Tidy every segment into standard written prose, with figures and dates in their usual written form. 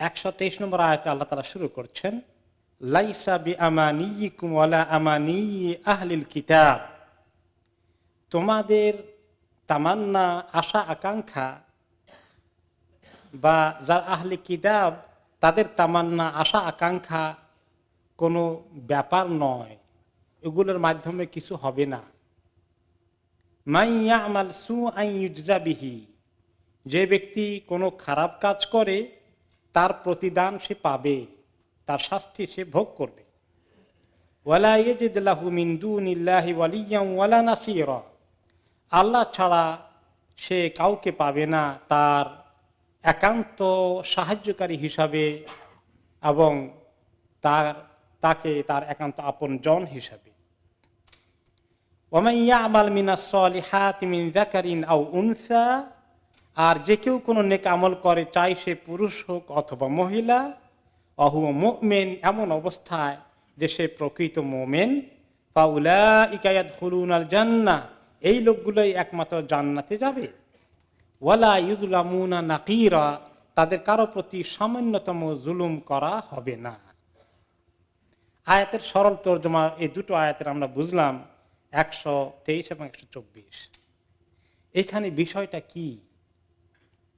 123 নম্বর আয়াতে আল্লাহ তাআলা শুরু করছেন, লাইসা বিআমানিয়িকুম ওয়ালা আমানিয়ি আহলিল কিতাব। তোমাদের তামান্না, আশা আকাঙ্ক্ষা, বা যার আহলে কিতাব তাদের তামান্না, আশা আকাঙ্ক্ষা কোনো ব্যাপার নয়, এগুলোর মাধ্যমে কিছু হবে না। মান ইয়ামাল সুআন ইউজা বিহি, যে ব্যক্তি কোনো খারাপ কাজ করে তার প্রতিদান সে পাবে, তার শাস্তি সে ভোগ করবে। ওয়ালা ইয়াজিদ লাহু মিন দুনিল্লাহি ওয়ালিয়্যান ওয়ালা নাসীরা, আল্লাহ ছাড়া সে কাউকে পাবে না তার একান্ত সাহায্যকারী হিসাবে এবং তাকে তার একান্ত আপনজন হিসাবে। ওয়ামান ইয়ামাল মিনাস সলিহাতি মিন যাকারিন আও উনসা, আর যে কেউ কোনো নেক আমল করে, চাই সে পুরুষ হোক অথবা মহিলা, অহুয়া মুমিন, এমন অবস্থায় যে সে প্রকৃত মুমিন, ফাউলাইকা ইয়াদখুলুনাল জান্নাহ, এই লোকগুলোই একমাত্র জান্নাতে যাবে। ওয়ালা ইউযলামুনা নাকিরা, তাদের কারো প্রতি সামান্যতম জুলুম করা হবে না। আয়াতের সরল তর্জমা এই দুটো আয়াতের আমরা বুঝলাম 123 এবং 124। এখানে বিষয়টা কি?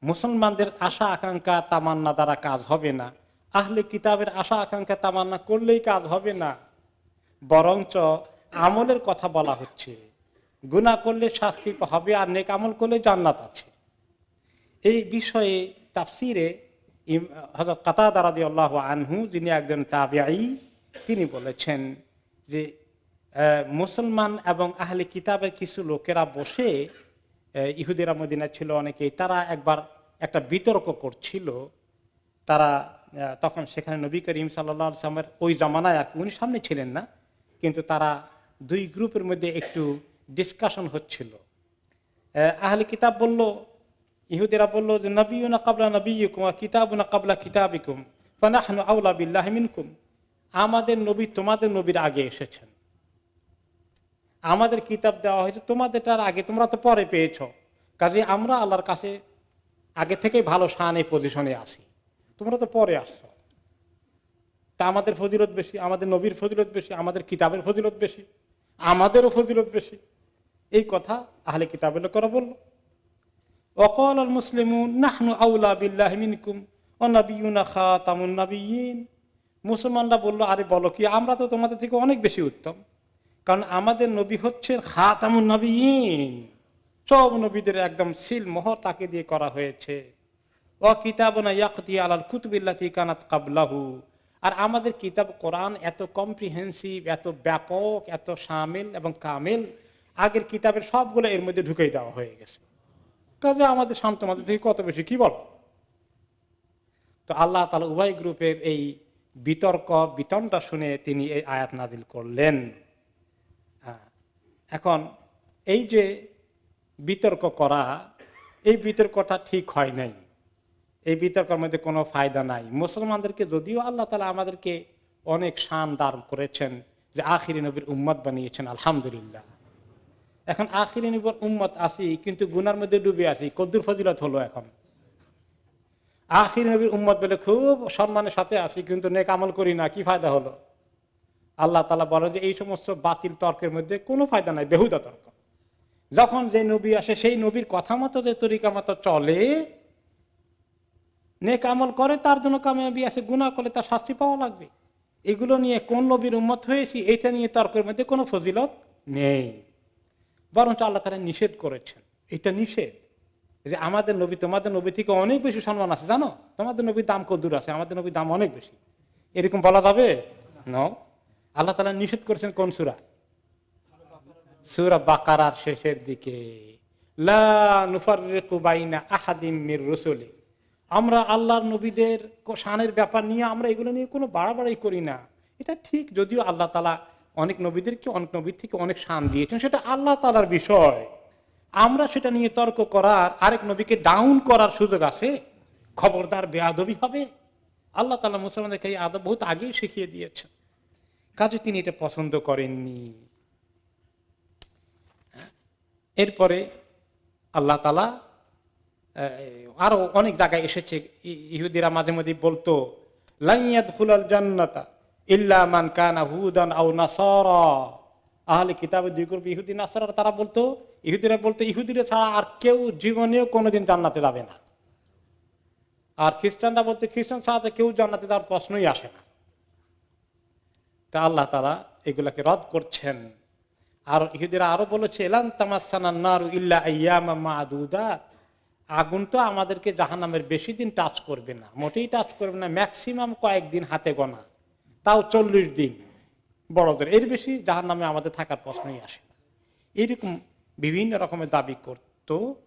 মুসলমানদের আশা আকাঙ্ক্ষা তামান্না দ্বারা কাজ হবে না, আহলে কিতাবের আশা আকাঙ্ক্ষা তামান্না করলেই কাজ হবে না, বরঞ্চ আমলের কথা বলা হচ্ছে। গুনাহ করলে শাস্তি হবে, আর নেক আমল করলে জান্নাত আছে। এই বিষয়ে তাফসিরে হযরত কাতাদা রাদিয়াল্লাহু আনহু, যিনি একজন তাবিঈ, তিনি বলেছেন যে মুসলমান এবং আহলে কিতাবের কিছু লোকেরা বসে, ইহুদিরা মদিনায় ছিল অনেকেই, তারা একবার একটা বিতর্ক করছিল। তারা তখন সেখানে নবী করিম সাল্লাল্লাহু আলাইহি ওয়াসাল্লামের ওই জামানায়, আর উনি সামনে ছিলেন না, কিন্তু তারা দুই গ্রুপের মধ্যে একটু ডিসকাশন হচ্ছিল। আহলে কিতাব বলল, ইহুদিরা বলল যে নবিয়ুনা ক্বাবলা নবিয়্যিকুম ওয়া কিতাবুনা ক্বাবলা কিতাবিকুম ফানাহনু আওলা বিল্লাহি মিনকুম, আমাদের নবী তোমাদের নবীর আগে এসেছেন, আমাদের কিতাব দেওয়া হয়েছে তোমাদেরটার আগে, তোমরা তো পরে পেয়েছো, কাজে আমরা আল্লাহর কাছে আগে থেকেই ভালো শানে পজিশনে আছি, তোমরা তো পরে আসছো, তা আমাদের ফজিলত বেশি, আমাদের নবীর ফজিলত বেশি, আমাদের কিতাবের ফজিলত বেশি, আমাদেরও ফজিলত বেশি। এই কথা আহলে কিতাবের লোকেরা বলল। ওয়াকাল আল মুসলিমুন নাহনু আউলা বিল্লাহি মিনকুম ওয়া নাবিয়ুনা খাতামুন নাবিয়্যিন, মুসলমানরা বলল, আরে বলো কি, আমরা তো তোমাদের থেকে অনেক বেশি উত্তম, কারণ আমাদের নবী হচ্ছেন খাতামুন নবিয়্যিন, সব নবীদের একদম সিল মোহর তাকে দিয়ে করা হয়েছে। ওয়া কিতাবুনা ইয়াকতি আলাল কুতুবিল্লাতি কানাত ক্বাবলাহু, আর আমাদের কিতাব কোরআন এত কম্প্রিহেন্সিভ, এত ব্যাপক, এত শামিল এবং কামিল, আগের কিতাবের সবগুলো এর মধ্যে ঢুকিয়ে দেওয়া হয়ে গেছে, কাজে আমাদের শান্ত আমাদের থেকে কত বেশি, কি বল? তো আল্লাহ তাআলা উভয় গ্রুপের এই বিতর্ক বিতণ্ডা শুনে তিনি এই আয়াত নাজিল করলেন। এখন এই যে বিতর্ক করা, এই বিতর্কটা ঠিক হয় নাই, এই বিতর্কের মধ্যে কোনো ফায়দা নাই। মুসলমানদেরকে যদিও আল্লাহ তাআলা আমাদেরকে অনেক শান দান করেছেন, যে আখিরি নবীর উম্মত বানিয়েছেন, আলহামদুলিল্লাহ। এখন আখিরি নবীর উম্মত আছি, কিন্তু গুনার মধ্যে ডুবে আছি, কদ্দুর ফজিলত হলো? এখন আখিরি নবীর উম্মত বলে খুব সম্মানের সাথে আছি, কিন্তু নেক আমল করি না, কি ফায়দা হলো? আল্লাহ তাআলা বলেন যে এই সমস্ত বাতিল তর্কের মধ্যে কোনো ফায়দা নাই, বেহুদা তর্ক। যখন যে নবী আসে সেই নবীর কথা মতো, যে তরিকা মতো চলে, নেক আমল করে, তার জন্য কামিয়াবি আছে, গুনাহ করলে তার শাস্তি পাওয়া লাগবে। এগুলো নিয়ে কোন নবীর উম্মত হয়েছি এটা নিয়ে তর্কের মধ্যে কোনো ফজিলত নেই, বরঞ্চ আল্লাহ তাআলা নিষেধ করেছেন। এটা নিষেধ যে আমাদের নবী তোমাদের নবী থেকে অনেক বেশি সম্মান আছে, জানো, তোমাদের নবীর দাম কদ্দুর আছে, আমাদের নবীর দাম অনেক বেশি, এরকম বলা যাবে না। আল্লাহ তাআলা নিষেধ করেছেন কোন সূরা? সূরা বাকারার শেষের দিকে, লা নুফাররিকু বাইনা আহাদিম মির রুসুলি, আমরা আল্লাহর নবীদের শানের ব্যাপার নিয়ে আমরা এগুলো নিয়ে কোনো বাড়াবাড়ি করি না। এটা ঠিক, যদিও আল্লাহ তাআলা অনেক নবীদেরকে অনেক নবীর থেকে অনেক শান দিয়েছেন, সেটা আল্লাহ তাআলার বিষয়। আমরা সেটা নিয়ে তর্ক করার, আরেক নবীকে ডাউন করার সুযোগ আছে? খবরদার, বেয়াদবি হবে। আল্লাহ তাআলা মুসলমানদেরকে এই আদব বহুত আগেই শিখিয়ে দিয়েছেন, কাজে তিনি এটা পছন্দ করেননি। এরপরে আল্লাহ তাআলা আরো অনেক জায়গায় এসেছে, ইহুদিরা মাঝে মধ্যে বলতো লা ইয়াদখুলাল জান্নাতা ইল্লা মান কানা হুদান আও নাসারা, আহলে কিতাবের দুই গ্রুপ ইহুদি নাসারা, তারা বলতো, ইহুদিরা বলতো ইহুদিরা ছাড়া আর কেউ জীবনেও কোনোদিন জান্নাতে যাবে না। আর খ্রিস্টানরা বলতে খ্রিস্টান ছাড়া তো কেউ জান্নাতে যাওয়ার প্রশ্নই আসে না। তা আল্লাহ তাআলা এগুলাকে রদ করছেন। আর ইহুদিরা আরো বলেছে লান তামাসসানান নারু ইল্লা আইয়ামাম মা'দুদাত, আগুন তো আমাদেরকে জাহান্নামের বেশি দিন টাচ করবে না, মোটেই টাচ করবে না, ম্যাক্সিমাম কয়েকদিন হাতে গোনা, তাও 40 দিন বড়দের, এর বেশি জাহান্নামে আমাদের থাকার প্রশ্নই আসে না। এরকম বিভিন্ন রকমের দাবি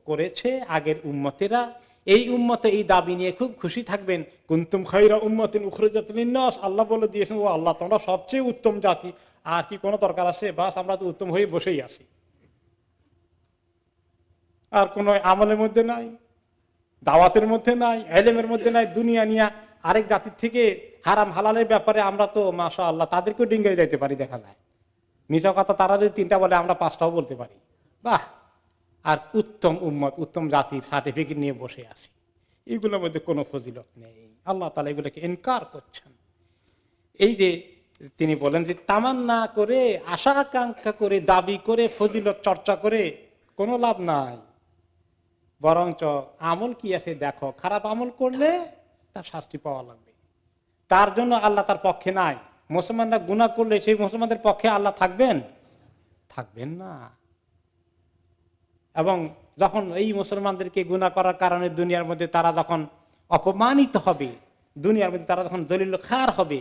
করেছে আগের উম্মতেরা। এই উম্মতে এই দাবি নিয়ে খুব খুশি থাকবেন। কুনতুম খায়রা উম্মাতিন উখরিজাত লিন-নাস, আল্লাহ বলে দিয়েছেন ও আল্লাহ তোমরা সবচেয়ে উত্তম জাতি, আর কি কোনো দরকার আছে, বাস আমরা তো উত্তম হয়ে বসেই আছি, আর কোন আমলের মধ্যে নাই, দাওয়াতের মধ্যে নাই, ইলমের মধ্যে নাই, দুনিয়া নিয়ে আরেক জাতির থেকে হারাম হালালের ব্যাপারে আমরা তো মাশাআল্লাহ তাদেরকেও ডিঙ্গাই যাইতে পারি, দেখা যায় মিছা কথা তারা যদি 3টা বলে আমরা 5টাও বলতে পারি, বাহ, আর উত্তম উম্মত উত্তম জাতির সার্টিফিকেট নিয়ে বসে আছি। এগুলোর মধ্যে কোনো ফজিলত নেই, আল্লাহ তাআলা এগুলোকে ইনকার করছেন। এই যে তিনি বলেন যে তামান্না করে, আশা আকাঙ্ক্ষা করে, দাবি করে, ফজিলত চর্চা করে কোনো লাভ নাই, বরঞ্চ আমল কি আছে দেখো, খারাপ আমল করলে তার শাস্তি পাওয়া লাগবে, তার জন্য আল্লাহ তার পক্ষে নাই। মুসলমানরা গুনাহ করলে সেই মুসলমানদের পক্ষে আল্লাহ থাকবেন না। এবং যখন এই মুসলমানদেরকে গুনাহ করার কারণে দুনিয়ার মধ্যে তারা যখন অপমানিত হবে, দুনিয়ার মধ্যে তারা যখন জলিল খার হবে,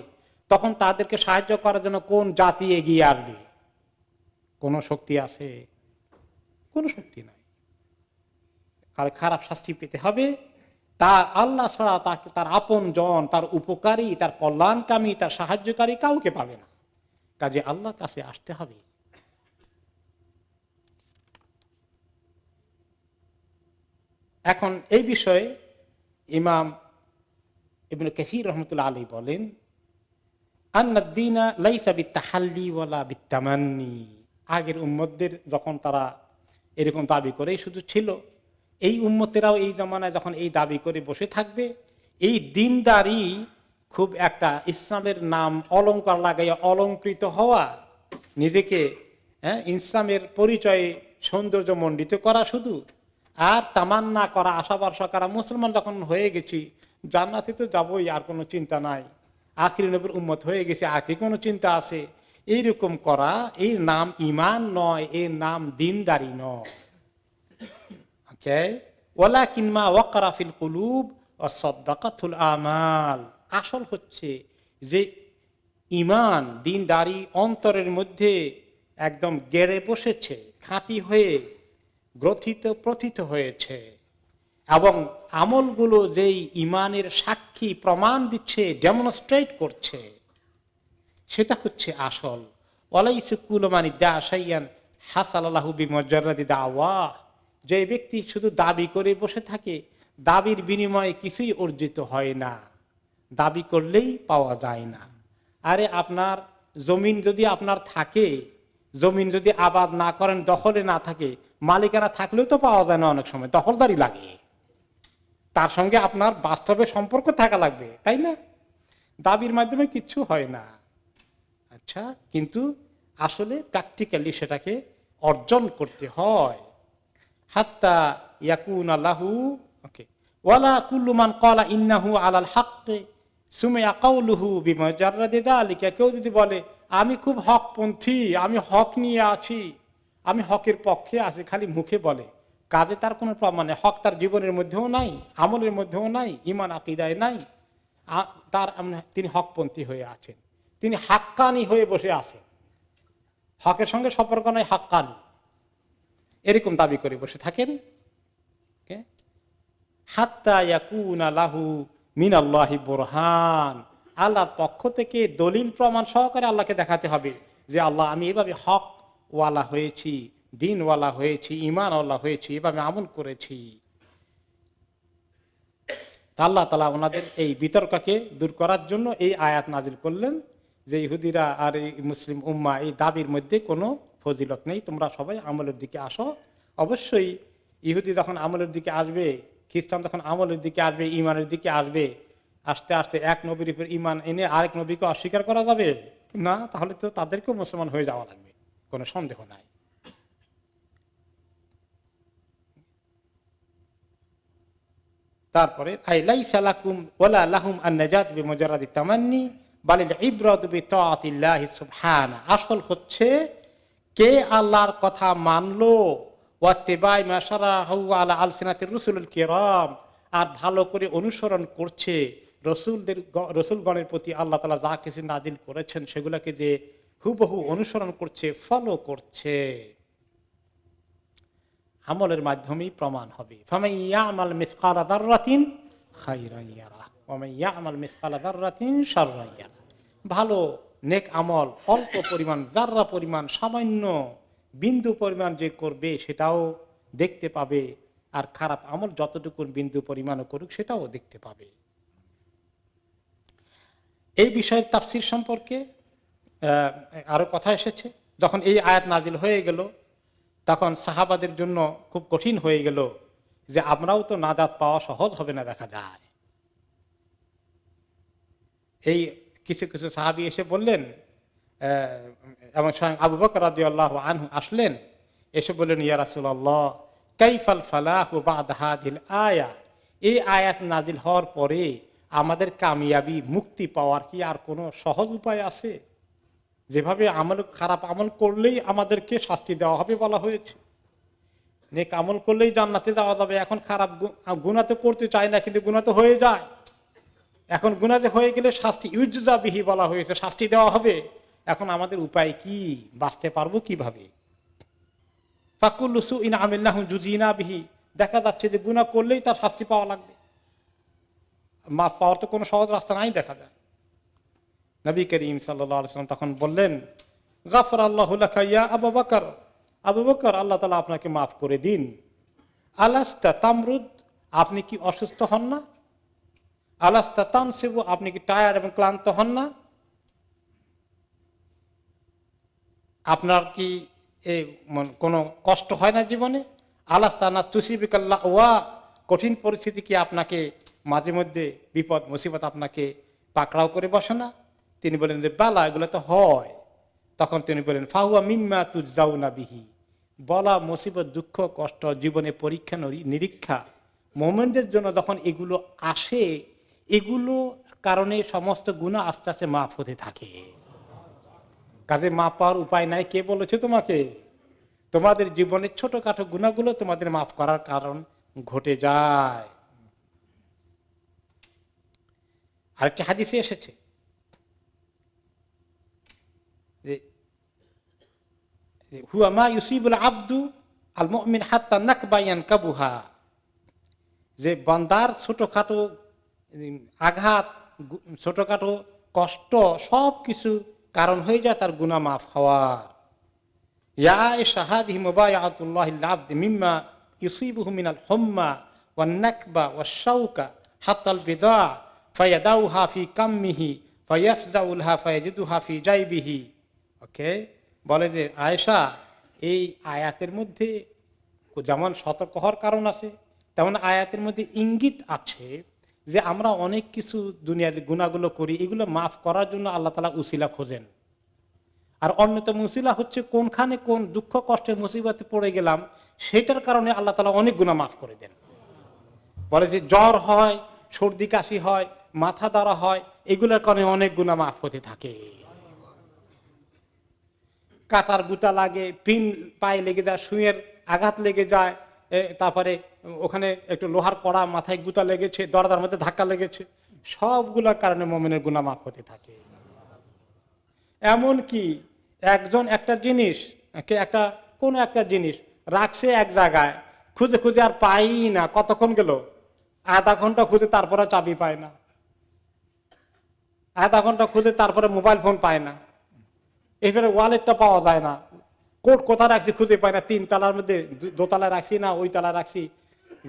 তখন তাদেরকে সাহায্য করার জন্য কোন জাতি এগিয়ে আসবে? কোন শক্তি আছে? কোন শক্তি নাই। খারাপ শাস্তি পেতে হবে, তার আল্লাহ ছাড়া তাকে তার আপন জন, তার উপকারী, তার কল্যাণকামী, তার সাহায্যকারী কাউকে পাবে না। কাজে আল্লাহর কাছে আসতে হবে। এখন এই বিষয়ে ইমাম ইবনে কাসীর রাহমাতুল্লাহ আলাইহি বলেন, আন্নাদ দীনা লাইসা বিত্তাহাল্লি ওয়ালা বিত্তামান্নি। আগের উম্মতদের যখন তারা এরকম দাবি করে শুধু ছিল, এই উম্মতেরাও এই জামানায় যখন এই দাবি করে বসে থাকবে, এই দিনদারি খুব একটা ইসলামের নাম অলংকার লাগাইয়া অলঙ্কৃত হওয়া, নিজেকে ইসলামের পরিচয়ে সৌন্দর্য মণ্ডিত করা শুধু, আর তামান্না করা, আশা ভরসা করা, মুসলমান যখন হয়ে গেছি জান্নাতে তো যাবোই, আর কোনো চিন্তা নাই, আখির নবীর উম্মত হয়ে গেছে, আর কি কোনো চিন্তা আছে, এইরকম করা, এর নাম ঈমান নয়, এর নাম দিনদারি নয়। ওয়ালাকিন মা ওয়াকারা ফিল কুলুব ওয়া সাদ্দাকাতুল আমাল। আসল হচ্ছে যে ঈমান, দিনদারি অন্তরের মধ্যে একদম গেড়ে বসেছে, খাঁটি হয়ে গ্রথিত প্রথিত হয়েছে, এবং আমলগুলো যেই ঈমানের সাক্ষী প্রমাণ দিচ্ছে, ডেমনস্ট্রেট করছে, সেটা হচ্ছে আসল। ওয়ালাইসা কুল্লু মান ইদ্দাআ শাইআন হাসালাহু বিমুজাররাদি দাওয়া। যে ব্যক্তি শুধু দাবি করে বসে থাকে, দাবির বিনিময়ে কিছুই অর্জিত হয় না, দাবি করলেই পাওয়া যায় না। আরে আপনার জমিন যদি আপনার থাকে, জমিন যদি আবাদ না করেন, দখলে না থাকে, মালিকানা থাকলেও তো পাওয়া যায় না, অনেক সময় দখলদারি লাগে, তার সঙ্গে আপনার বাস্তবে সম্পর্ক থাকা লাগবে, তাই না? দাবির মাধ্যমে কিচ্ছু হয় না। আচ্ছা, কিন্তু আসলে প্র্যাকটিক্যালি সেটাকে অর্জন করতে হয়। হাত্তা ইয়াকুনা লাহু ওয়ালা কুল্লু মান ক্বালা ইন্নাহু আলাল হক সুমিয়া কাউলুহু বিমুজাররাদি যালিকা। কেউ যদি বলে আমি খুব হকপন্থী, আমি হক নিয়ে আছি, আমি হকের পক্ষে আছি, খালি মুখে বলে, কাজে তার কোনো প্রমাণে হক তার জীবনের মধ্যেও নাই, আমলের মধ্যেও নাই, ঈমান আকীদায় নাই, তার তিনি হকপন্থী হয়ে আছেন, তিনি হাক্কানি হয়ে বসে আছেন, হকের সঙ্গে সম্পর্ক নাই, হাক্কানি, এরকম দাবি করে বসে থাকেন। হাত্তা ইয়াকুনা লাহু মিনাল্লাহি বুরহান। আল্লাহর পক্ষ থেকে দলিল প্রমাণ সহকারে আল্লাহকে দেখাতে হবে যে আল্লাহ আমি এভাবে হক ওয়ালা হয়েছি, দিনওয়ালা হয়েছি, ঈমান ওয়ালা হয়েছি, এভাবে আমল করেছি। আল্লাহ তাআলা ওনাদের এই বিতর্ককে দূর করার জন্য এই আয়াত নাজিল করলেন যে ইহুদিরা আর এই মুসলিম উম্মাহ এই দাবির মধ্যে কোনো ফজিলত নেই, তোমরা সবাই আমলের দিকে আসো। অবশ্যই ইহুদি যখন আমলের দিকে আসবে, খ্রিস্টান যখন আমলের দিকে আসবে, ইমানের দিকে আসবে, আস্তে আস্তে এক নবীর উপর ইমান এনে আরেক নবীকে অস্বীকার করা যাবে না? তাহলে তো তাদেরকেও মুসলমান হয়ে যাওয়া লাগবে, কোনো সন্দেহ নাই। তারপরে আসল হচ্ছে কে আল্লাহর কথা মানলো রসুল কিরাম, আর ভালো করে অনুসরণ করছে রসুলগণের প্রতি আল্লাহ তাআলা যা কিছু নাজিল করেছেন সেগুলোকে যে হুবহু অনুসরণ করছে, ফলো করছে, আমলের মাধ্যমেই প্রমাণ হবে। ফামান ইয়ামাল মিসকালা যাররাতিন খায়রান ইয়ারা ওয়া মান ইয়ামাল মিসকালা যাররাতিন শাররান ইয়ারা। ভালো নেক আমল অল্প পরিমাণ, যাররা পরিমাণ, সামান্য বিন্দু পরিমাণ যে করবে সেটাও দেখতে পাবে, আর খারাপ আমল যতটুকু বিন্দু পরিমাণও করুক সেটাও দেখতে পাবে। এই বিষয়ের তাফসীর সম্পর্কে আরো কথা এসেছে। যখন এই আয়াত নাজিল হয়ে গেল তখন সাহাবাদের জন্য খুব কঠিন হয়ে গেল যে আমরাও তো নাজাত পাওয়া সহজ হবে না দেখা যায়। এই কিছু কিছু সাহাবী এসে বললেন, এবং স্বয়ং আবু বকর রাদিয়াল্লাহু আনহু আসলেন, এসে বললেন, ইয়া রাসূলুল্লাহ কাইফাল ফালাহু বা'দা হাযিল আয়া, এই আয়াত নাজিল হওয়ার পরে আমাদের কামিয়াবি, মুক্তি পাওয়ার কি আর কোনো সহজ উপায় আছে? যেভাবে আমল, খারাপ আমল করলেই আমাদেরকে শাস্তি দেওয়া হবে বলা হয়েছে, নেক আমল করলেই জান্নাতে যাওয়া যাবে, এখন খারাপ গুনাহ তো করতে চায় না কিন্তু গুনাহ তো হয়ে যায়, এখন গুনাহ যে হয়ে গেলে শাস্তি ইউজজা বিহি বলা হয়েছে, শাস্তি দেওয়া হবে, এখন আমাদের উপায় কি, বাঁচতে পারবো কিভাবে? ফাকুল্লু সুইন আমিলনাহু জুজিনা বিহি, দেখা যাচ্ছে যে গুনাহ করলেই তার শাস্তি পাওয়া লাগবে, মাফ পাওয়ার তো কোনো সহজ রাস্তা নাই দেখা যায়। নবী করিম সাল্লাল্লাহু আলাইহি ওয়াসাল্লাম তখন বললেন, গাফারাল্লাহু লাকা ইয়া আবু বকর, আবু বকর আল্লাহ তাআলা আপনাকে মাফ করে দিন। আলাস্তা তামরুদ, আপনি কি অসুস্থ হন না? আলাস্তা তানসিবু, আপনি কি টায়ার্ড এবং ক্লান্ত হন না? আপনার কি কোনো কষ্ট হয় না জীবনে? আলাস্তা না তুসিবিকাল্লাহ ওয়া, কঠিন পরিস্থিতি কি আপনাকে মাঝে মধ্যে, বিপদ মুসিবত আপনাকে পাকড়াও করে বসে না? তিনি বলেন যে বালা, এগুলো তো হয়। তখন তিনি বলেন ফাহুয়া মিম্মা তুজাউনা বিহি, বলা মুসিবত, দুঃখ, কষ্ট, জীবনে পরীক্ষা নিরীক্ষা, মোমেনদের জন্য যখন এগুলো আসে, এগুলো কারণে সমস্ত গুনাহ আস্তে আস্তে মাফ হতে থাকে। কাজে মাফ পাওয়ার উপায় নাই কে বলেছে তোমাকে? তোমাদের জীবনের ছোটখাটো গুনাহগুলো তোমাদের মাফ করার কারণ ঘটে যায়। আরেকটি হাদিসে এসেছে যে হুয়া মা ইউসিবুল আবদু আল মুমিন হাত্তা নাকবা ইয়ানকাবুহা, যে বান্দার ছোটখাটো আঘাত, ছোটখাটো কষ্ট সব কিছু কারণ হয়ে যায় তার গুনাহ মাফ হওয়ার। ইয়া আয়েশা হাদিহি মুবায়াতুল্লাহিল আবদ মিম্মা ইউসিবুহু মিনাল হুম্মা ওয়ান নাকবা ওয়াশ শাউকা হাত্তাল বিদা ফায়াদাউহা ফি কাম্মিহি ফায়াফজাউলহা ফায়াজিদুহা ফি জাইবিহি। ওকে, বলে যে আয়েশা, এই আয়াতের মধ্যে যেমন সতর্ক হওয়ার কারণ আছে, তেমন আয়াতের মধ্যে ইঙ্গিত আছে যে আমরা অনেক কিছু দুনিয়ার যে গুনাহগুলো করি, এগুলো মাফ করার জন্য আল্লাহ তাআলা উসিলা খোঁজেন। আর অন্যতম উসিলা হচ্ছে কোনখানে কোন দুঃখ কষ্টের মুসিবতে পড়ে গেলাম, সেটার কারণে আল্লাহ তাআলা অনেক গুনাহ মাফ করে দেন। বলে যে জ্বর হয়, সর্দি কাশি হয়, মাথা ধরা হয়, এগুলোর কারণে অনেক গুনাহ মাফ হতে থাকে। কাটার গুতা লাগে, পিন পায়ে লেগে যায়, সুইয়ের আঘাত লেগে যায়, তারপরে ওখানে একটু লোহার কড়া মাথায় গুতা লেগেছে, দরজার মধ্যে ধাক্কা লেগেছে, সবগুলোর কারণে মুমিনের গুনাহ মাফ হতে থাকে। এমন কি একজন একটা জিনিস, কোন একটা জিনিস রাখছে এক জায়গায়, খুঁজে খুঁজে আর পাই না, কতক্ষণ গেল, আধা ঘন্টা খুঁজে তারপরে চাবি পায় না, আধা ঘন্টা খুঁজে তারপরে মোবাইল ফোন পায় না, এবারে ওয়ালেটটা পাওয়া যায় না, কোট কোথায় রাখছি খুঁজে পায় না, 3 তলার মধ্যে 2 তলায় রাখছি না ওই তলায় রাখছি,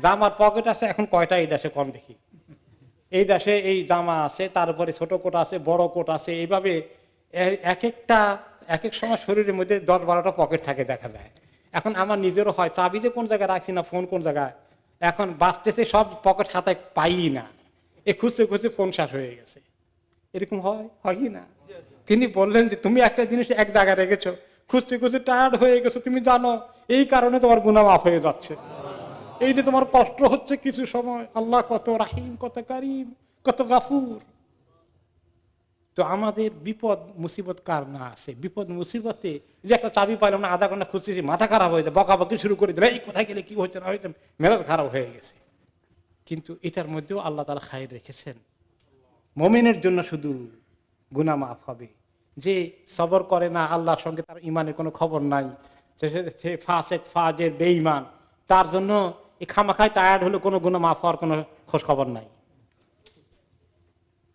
জামার পকেট আছে এখন কয়টা এই দেশে কম দেখি, এই দেশে এই জামা আছে, তারপরে ছোট কোট আছে, বড় কোট আছে, এইভাবে এক এক সময় শরীরের মধ্যে 10-12টা পকেট থাকে দেখা যায়। এখন আমার নিজেরও হয় চাবি যে কোন জায়গায় রাখছি না, ফোন কোন জায়গায়, এখন বাঁচতেছে সব পকেট খাতায় পাই না, এ খুঁজতে খুঁজতে ফোন শেষ হয়ে গেছে। এরকম হয় কি না? তিনি বললেন যে তুমি একটা জিনিস এক জায়গায় রেখেছো, খুঁজতে খুঁজতে টায়ার্ড হয়ে গেছো, তুমি জানো এই কারণে তোমার গুনাহ মাফ হয়ে যাচ্ছে। এই যে তোমার কষ্ট হচ্ছে কিছু সময়, আল্লাহ কত রাহিম, কত কারিম, কত গাফুর। তো আমাদের বিপদ মুসিবত কার না আছে? বিপদ মুসিবতে যে একটা চাবি পাইলাম না, আধা ঘন্টা খুঁজতেছি, মাথা খারাপ হয়ে যায়, বকাবকি শুরু করে দিল, এই কোথায় গেলে কি হচ্ছে না হয়েছে, মেজাজ খারাপ হয়ে গেছে। কিন্তু এটার মধ্যেও আল্লাহ তাআলা খায়ের রেখেছেন। মুমিনের জন্য শুধু গুনাহ মাফ হবে। যে সবর করে না, আল্লাহর সঙ্গে তার ইমানের কোনো খবর নাই, সে ফাসেক, ফাজের, বেঈমান, তার জন্য এই খামাখায় টায়ার্ড হলে কোনো গুনাহ মাফ হওয়ার কোনো খোঁজ খবর নাই।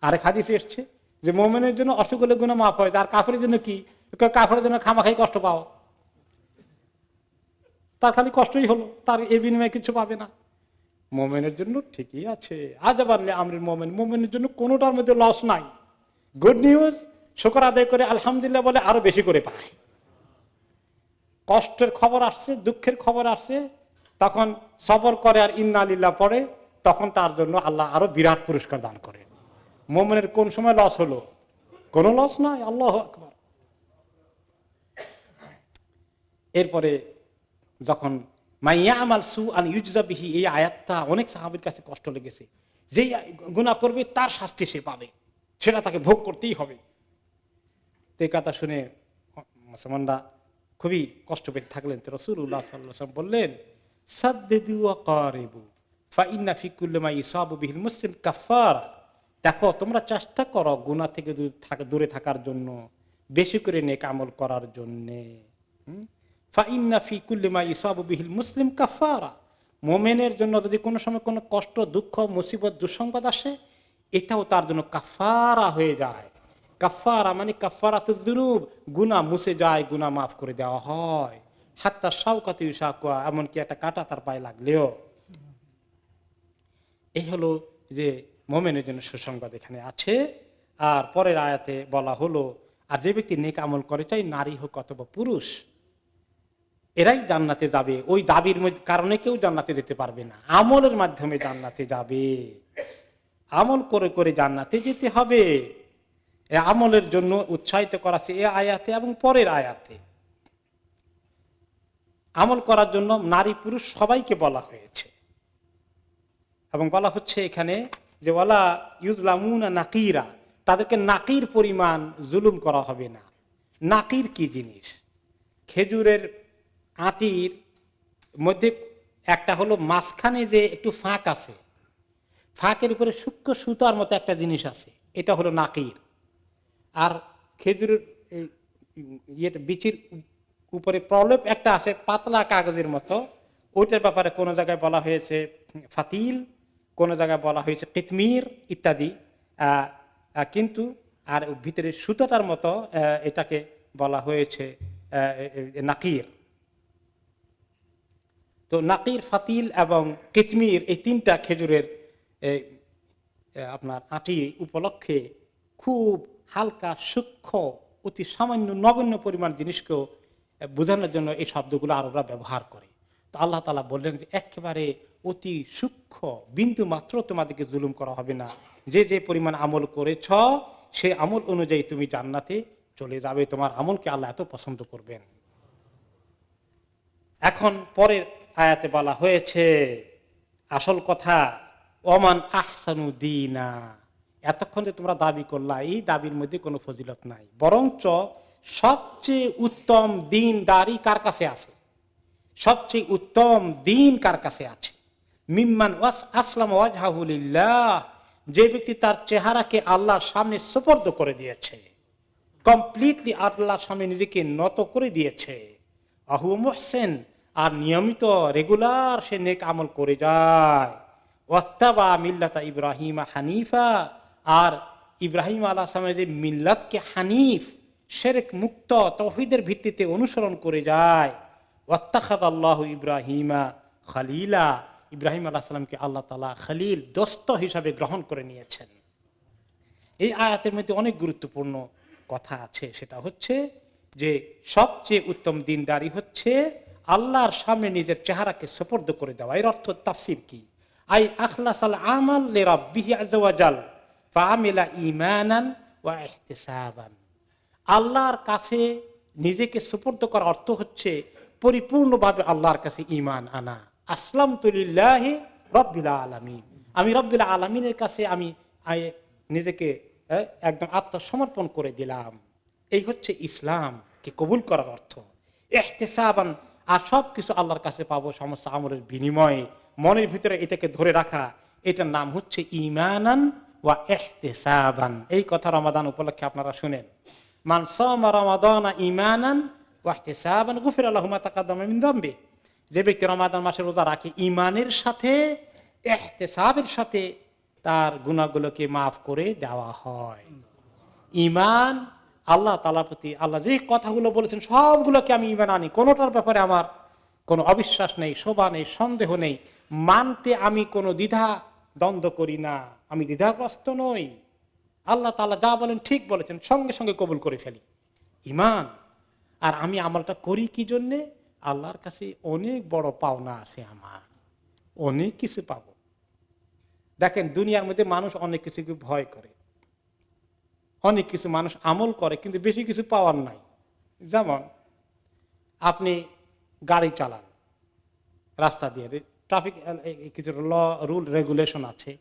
আরেক হাদিসে এসছে যে মুমিনের জন্য অসুখ হলে গুনাহ মাফ হয়, আর কাফেরের জন্য কি? কাফেরের জন্য খামাখাই কষ্ট পাও, তার খালি কষ্টই হলো, তার এর বিনিময়ে কিছু পাবে না। মুমিনের জন্য ঠিকই আছে। আযাবান লিআমরিল মুমিন, মুমিনের জন্য কোনোটার মধ্যে লস নাই। গুড নিউজ, শুকর আদায় করে আলহামদুলিল্লাহ বলে আরো বেশি করে পায়। কষ্টের খবর আসছে, দুঃখের খবর আসছে, তখন সবর করে আর ইন্না লিল্লাহ পড়ে, তখন তার জন্য আল্লাহ আরো বিরাট পুরস্কার দান করে। মুমিনের কোন সময় লস হলো? কোনো লস নাই। আল্লাহু আকবার। এরপরে যখন মাইয়া আমাল সু আন ইউজা বিহি, এই আয়াতটা অনেক সাহাবীর কাছে কষ্ট লেগেছে। যেই গুনাহ করবে তার শাস্তি সে পাবে, সেটা তাকে ভোগ করতেই হবে। এই কথা শুনে মুসলমানরা খুবই কষ্ট পেতে থাকলেন। তো রাসূলুল্লাহ সাল্লাল্লাহু আলাইহি ওয়াসাল্লাম বললেন, সাদ্দিদু ওয়া কারিবু ফা ইন্না ফি কুল্লি মা ইসাবু বিহিল মুসলিম কাফারা। দেখো, তোমরা চেষ্টা করো গুনাহ থেকে দূরে থাকার জন্য, বেশি করে নেক আমল করার জন্য। ফা ইন্না ফি কুল্লি মা ইসাবু বিহিল মুসলিম কাফারা। মুমিনের জন্য যদি কোনো সময় কোনো কষ্ট, দুঃখ, মুসিবত, দুঃসংবাদ আসে, এটাও তার জন্য কাফারা হয়ে যায়। কাফারা মানে কাফারাতুয যুনুব, গুনাহ মুছে যায়, গুনাহ মাফ করে দেওয়া হয়। হাত্তা শাওকাতু ইউশাকুয়া, এমনকি একটা কাঁটা তার পায়ে লাগলেও। এই হলো যে মুমিনের জন্য সুসংবাদ এখানে আছে। আর পরের আয়াতে বলা হলো, আর যে ব্যক্তি নেক আমল করে, চাই নারী হোক অথবা পুরুষ, এরাই জান্নাতে যাবে। ওই দাবির কারণে কেউ জান্নাতে যেতে পারবে না, আমলের মাধ্যমে জান্নাতে যাবে। আমল করে করে জান্নাতে যেতে হবে। আমলের জন্য উৎসাহিত করা আছে এ আয়াতে এবং পরের আয়াতে। আমল করার জন্য নারী পুরুষ সবাইকে বলা হয়েছে, এবং বলা হচ্ছে এখানে যে ওয়ালা ইউজলামুনা নাকিরা, তাদেরকে নাকির পরিমাণ জুলুম করা হবে না। নাকির কি জিনিস? খেজুরের আটির মধ্যে একটা হলো মাঝখানে যে একটু ফাঁক আছে, ফাঁকের উপরে সূক্ষ্ম সুতার মতো একটা জিনিস আছে, এটা হলো নাকির। আর খেজুরের বিচির উপরে প্রলেপ একটা আছে পাতলা কাগজের মতো, ওইটার ব্যাপারে কোনো জায়গায় বলা হয়েছে ফাতিল, কোনো জায়গায় বলা হয়েছে কিতমির ইত্যাদি। কিন্তু আর ভিতরে সুতাটার মতো এটাকে বলা হয়েছে নাকির। তো নাকির, ফাতিল এবং কিতমির, এই তিনটা খেজুরের আপনার আটি উপলক্ষে খুব হালকা, সূক্ষ্ম, অতি সামান্য নগণ্য পরিমাণ জিনিসকেও বোঝানোর জন্য এই শব্দগুলো আরবরা ব্যবহার করে। তো আল্লাহ তাআলা বললেন যে একেবারে অতি সূক্ষ্ম বিন্দু মাত্র তোমাদেরকে জুলুম করা হবে না। যে যে পরিমাণ আমল করেছ, সেই আমল অনুযায়ী তুমি জান্নাতে চলে যাবে। তোমার আমলকে আল্লাহ এত পছন্দ করবেন। এখন পরের আয়াতে বলা হয়েছে আসল কথা, ওমান আহসানু দীনা। এতক্ষণ যে তোমরা দাবি করলা, এই দাবির মধ্যে কোনো ফজিলত নাই, বরঞ্চ সবচেয়ে উত্তম দ্বীনদারি কার কাছে আছে? সবচেয়ে উত্তম দ্বীন কার কাছে আছে? মিম্মান আসলাম ওয়াজহাহু লিল্লাহ, যে ব্যক্তি তার চেহারাকে আল্লাহর সামনে সুপর্দ করে দিয়েছে, কমপ্লিটলি আল্লাহর সামনে নিজেকে নত করে দিয়েছে। আহু মুহসিন, আর নিয়মিত রেগুলার সে নেক আমল করে যায়। ওয়াত্তাবা মিল্লাতা ইব্রাহিম হানিফা, আর ইব্রাহিম আলাইহিস সালামের যে মিল্লাতকে হানিফ, শিরক মুক্ত তাওহীদের ভিত্তিতে অনুসরণ করে যায়। ওয়াত্তাখাযাল্লাহু ইব্রাহিমা খলিলা, ইব্রাহিম আলাইহিস সালামকে আল্লাহ তাআলা খলিল, দোস্ত হিসাবে গ্রহণ করে নিয়েছেন। এই আয়াতের মধ্যে অনেক গুরুত্বপূর্ণ কথা আছে। সেটা হচ্ছে যে সবচেয়ে উত্তম দ্বীনদারি হচ্ছে আল্লাহর সামনে নিজের চেহারাকে সুপর্দ করে দেওয়া। এর অর্থ তাফসীর কি? আই আখলাসাল আমাল লিরাব্বিহি আযজা ওয়া জাল ফাআমিলা ঈমানান ওয়া ইহতিসাবান। আল্লাহর কাছে নিজেকে সুপর্দ করার অর্থ হচ্ছে পরিপূর্ণভাবে আল্লাহর কাছে ঈমান আনা। আসলামতু লিল্লাহি রাব্বিল আলামিন, আমি রব্বিল আলামিনের কাছে আমি নিজেকে একদম আত্মসমর্পণ করে দিলাম। এই হচ্ছে ইসলামকে কবুল করার অর্থ। ইহতিসাবান, আর সবকিছু আল্লাহর কাছে পাবো সমস্ত আমলের বিনিময়ে, মনের ভিতরে এটাকে ধরে রাখা, এটার নাম হচ্ছে ঈমানান ওয়া ইহতিসাবান। এই কথা রমাদান উপলক্ষে আপনারা শুনেন, মান সামা রমাদানা ঈমানান ওয়া ইহতিসাবান গুফিরা লাহু মা তাকাদ্দামা মিন যামবি। যে ব্যক্তি রমাদান মাসে রোজা রাখে ঈমানের সাথে, ইহতিসাবের সাথে, তার গুনাহগুলোকে মাফ করে দেওয়া হয়। ঈমান আল্লাহ তাআলার প্রতি, আল্লাহ যে কথাগুলো বলেছেন সবগুলোকে আমি ঈমান আনি, কোনোটার ব্যাপারে আমার কোনো অবিশ্বাস নেই, শোভা নেই, সন্দেহ নেই, মানতে আমি কোনো দ্বিধা দ্বন্দ্ব করি না, আমি দ্বিধাগ্রস্ত নই। আল্লাহ তাআলা যা বলেন ঠিক বলেছেন, সঙ্গে সঙ্গে কবুল করে ফেলি, ঈমান। আর আমি আমলটা করি কি জন্যে? আল্লাহর কাছে অনেক বড় পাওনা আছে, আমার অনেক কিছু পাবো। দেখেন দুনিয়ার মধ্যে মানুষ অনেক কিছুকে ভয় করে, অনেক কিছু মানুষ আমল করে কিন্তু বেশি কিছু পাওয়ার নাই। যেমন আপনি গাড়ি চালান রাস্তা দিয়ে, ট্রাফিক কিছু রুল রেগুলেশন আছে,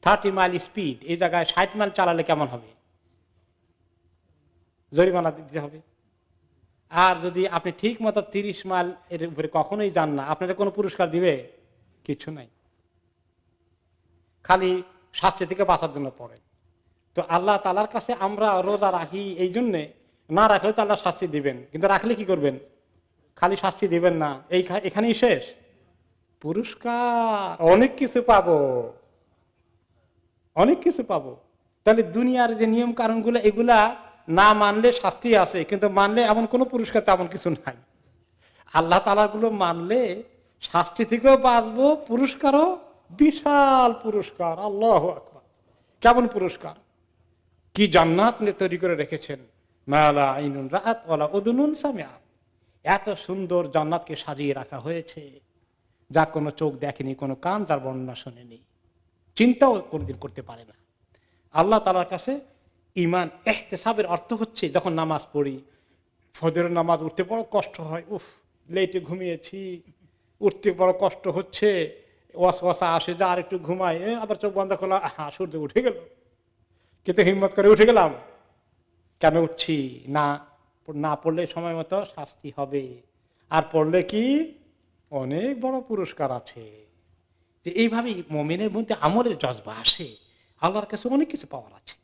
30 মাইল স্পিড, এই জায়গায় 60 মাইল চালালে কেমন হবে? জরিমানা দিতে হবে। আর যদি আপনি ঠিক মতো 30 মাইল এর উপরে কখনোই যান না, আপনারা কোনো পুরস্কার দিবে? কিছু নাই, খালি শাস্তি থেকে বাঁচার জন্য পড়ে। তো আল্লাহ তাআলার কাছে আমরা রোজা রাখি এই জন্যে, না রাখলে তো আল্লাহ শাস্তি দিবেন, কিন্তু রাখলে কি করবেন? খালি শাস্তি দিবেন না, এখানেই শেষ, পুরস্কার অনেক কিছু পাবো, অনেক কিছু পাবো। তাহলে দুনিয়ার যে নিয়ম কানুনগুলো, এগুলা না মানলে শাস্তি আছে, কিন্তু মানলে এমন কোনো পুরস্কার তেমন কিছু নাই। আল্লাহ তাআলার গুলো মানলে শাস্তি থেকেও বাঁচবো, পুরস্কারও বিশাল পুরস্কার। আল্লাহু আকবার, কেমন পুরস্কার! কি জান্নাত তৈরি করে রেখেছেন, মা লা আইনুন রাআত ওয়ালা উযুনুন সামিআত। এত সুন্দর জান্নাতকে সাজিয়ে রাখা হয়েছে, যা কোনো চোখ দেখেনি, কোনো কান যার বর্ণনা শোনেনি, চিন্তাও কোনদিন করতে পারে না। আল্লাহ তাআলার কাছে ঈমান ইহতিসাবের অর্থ হচ্ছে, যখন নামাজ পড়ি, ফজরের নামাজ উঠতে বড় কষ্ট হয়, উফ লেটে ঘুমিয়েছি, উঠতে বড় কষ্ট হচ্ছে, ওয়াসওয়াসা আসে যে আর একটু ঘুমাই, আবার চোখ বন্ধ করলাম, সূর্য উঠে গেল, কিন্তু হিম্মত করে উঠে গেলাম। কেন উঠছি? না পড়লে সময় মতো শাস্তি হবে, আর পড়লে কি অনেক বড় পুরস্কার আছে। যে এইভাবে মুমিনের মধ্যে আমলের জজবা আসে, আল্লাহর কাছে অনেক কিছু পাওয়ার আছে।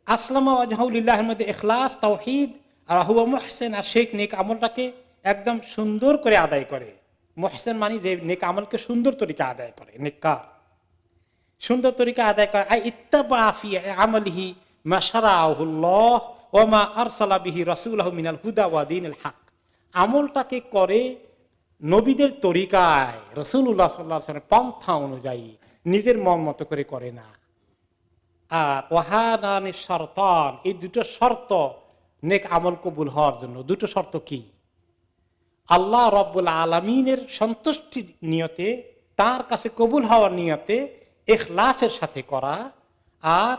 আসলামা ওয়াজহু লিল্লাহির মধ্যে ইখলাস, তাওহীদ আর হুয়া মুহসিন, আর শেখ নেক আমলটাকে একদম সুন্দর করে আদায় করে। মুহসিন মানে যে নেক আমলকে সুন্দর তরিকা আদায় করে, নেককার, সুন্দর তরিকা আদায় করে। আই ইত্তাবা ফি আমালিহি মা শারাআহুল্লাহ ওয়া মা আরসালা বিহি রাসূলুহু মিনাল হুদা ওয়া দীনিল হক। আমলটাকে করে নবীদের তরিকায়, রাসূলুল্লাহ সাল্লাল্লাহু আলাইহি ওয়াসাল্লামের পন্থা অনুযায়ী, নিজের মন মতো করে না। আর ওয়াহাদানি শর্তান, এই দুটো শর্ত নেক আমল কবুল হওয়ার জন্য। দুটো শর্ত কি? আল্লাহ রব্বুল আলামিনের সন্তুষ্টির নিয়তে, তার কাছে কবুল হওয়ার নিয়তে ইখলাসের সাথে করা, আর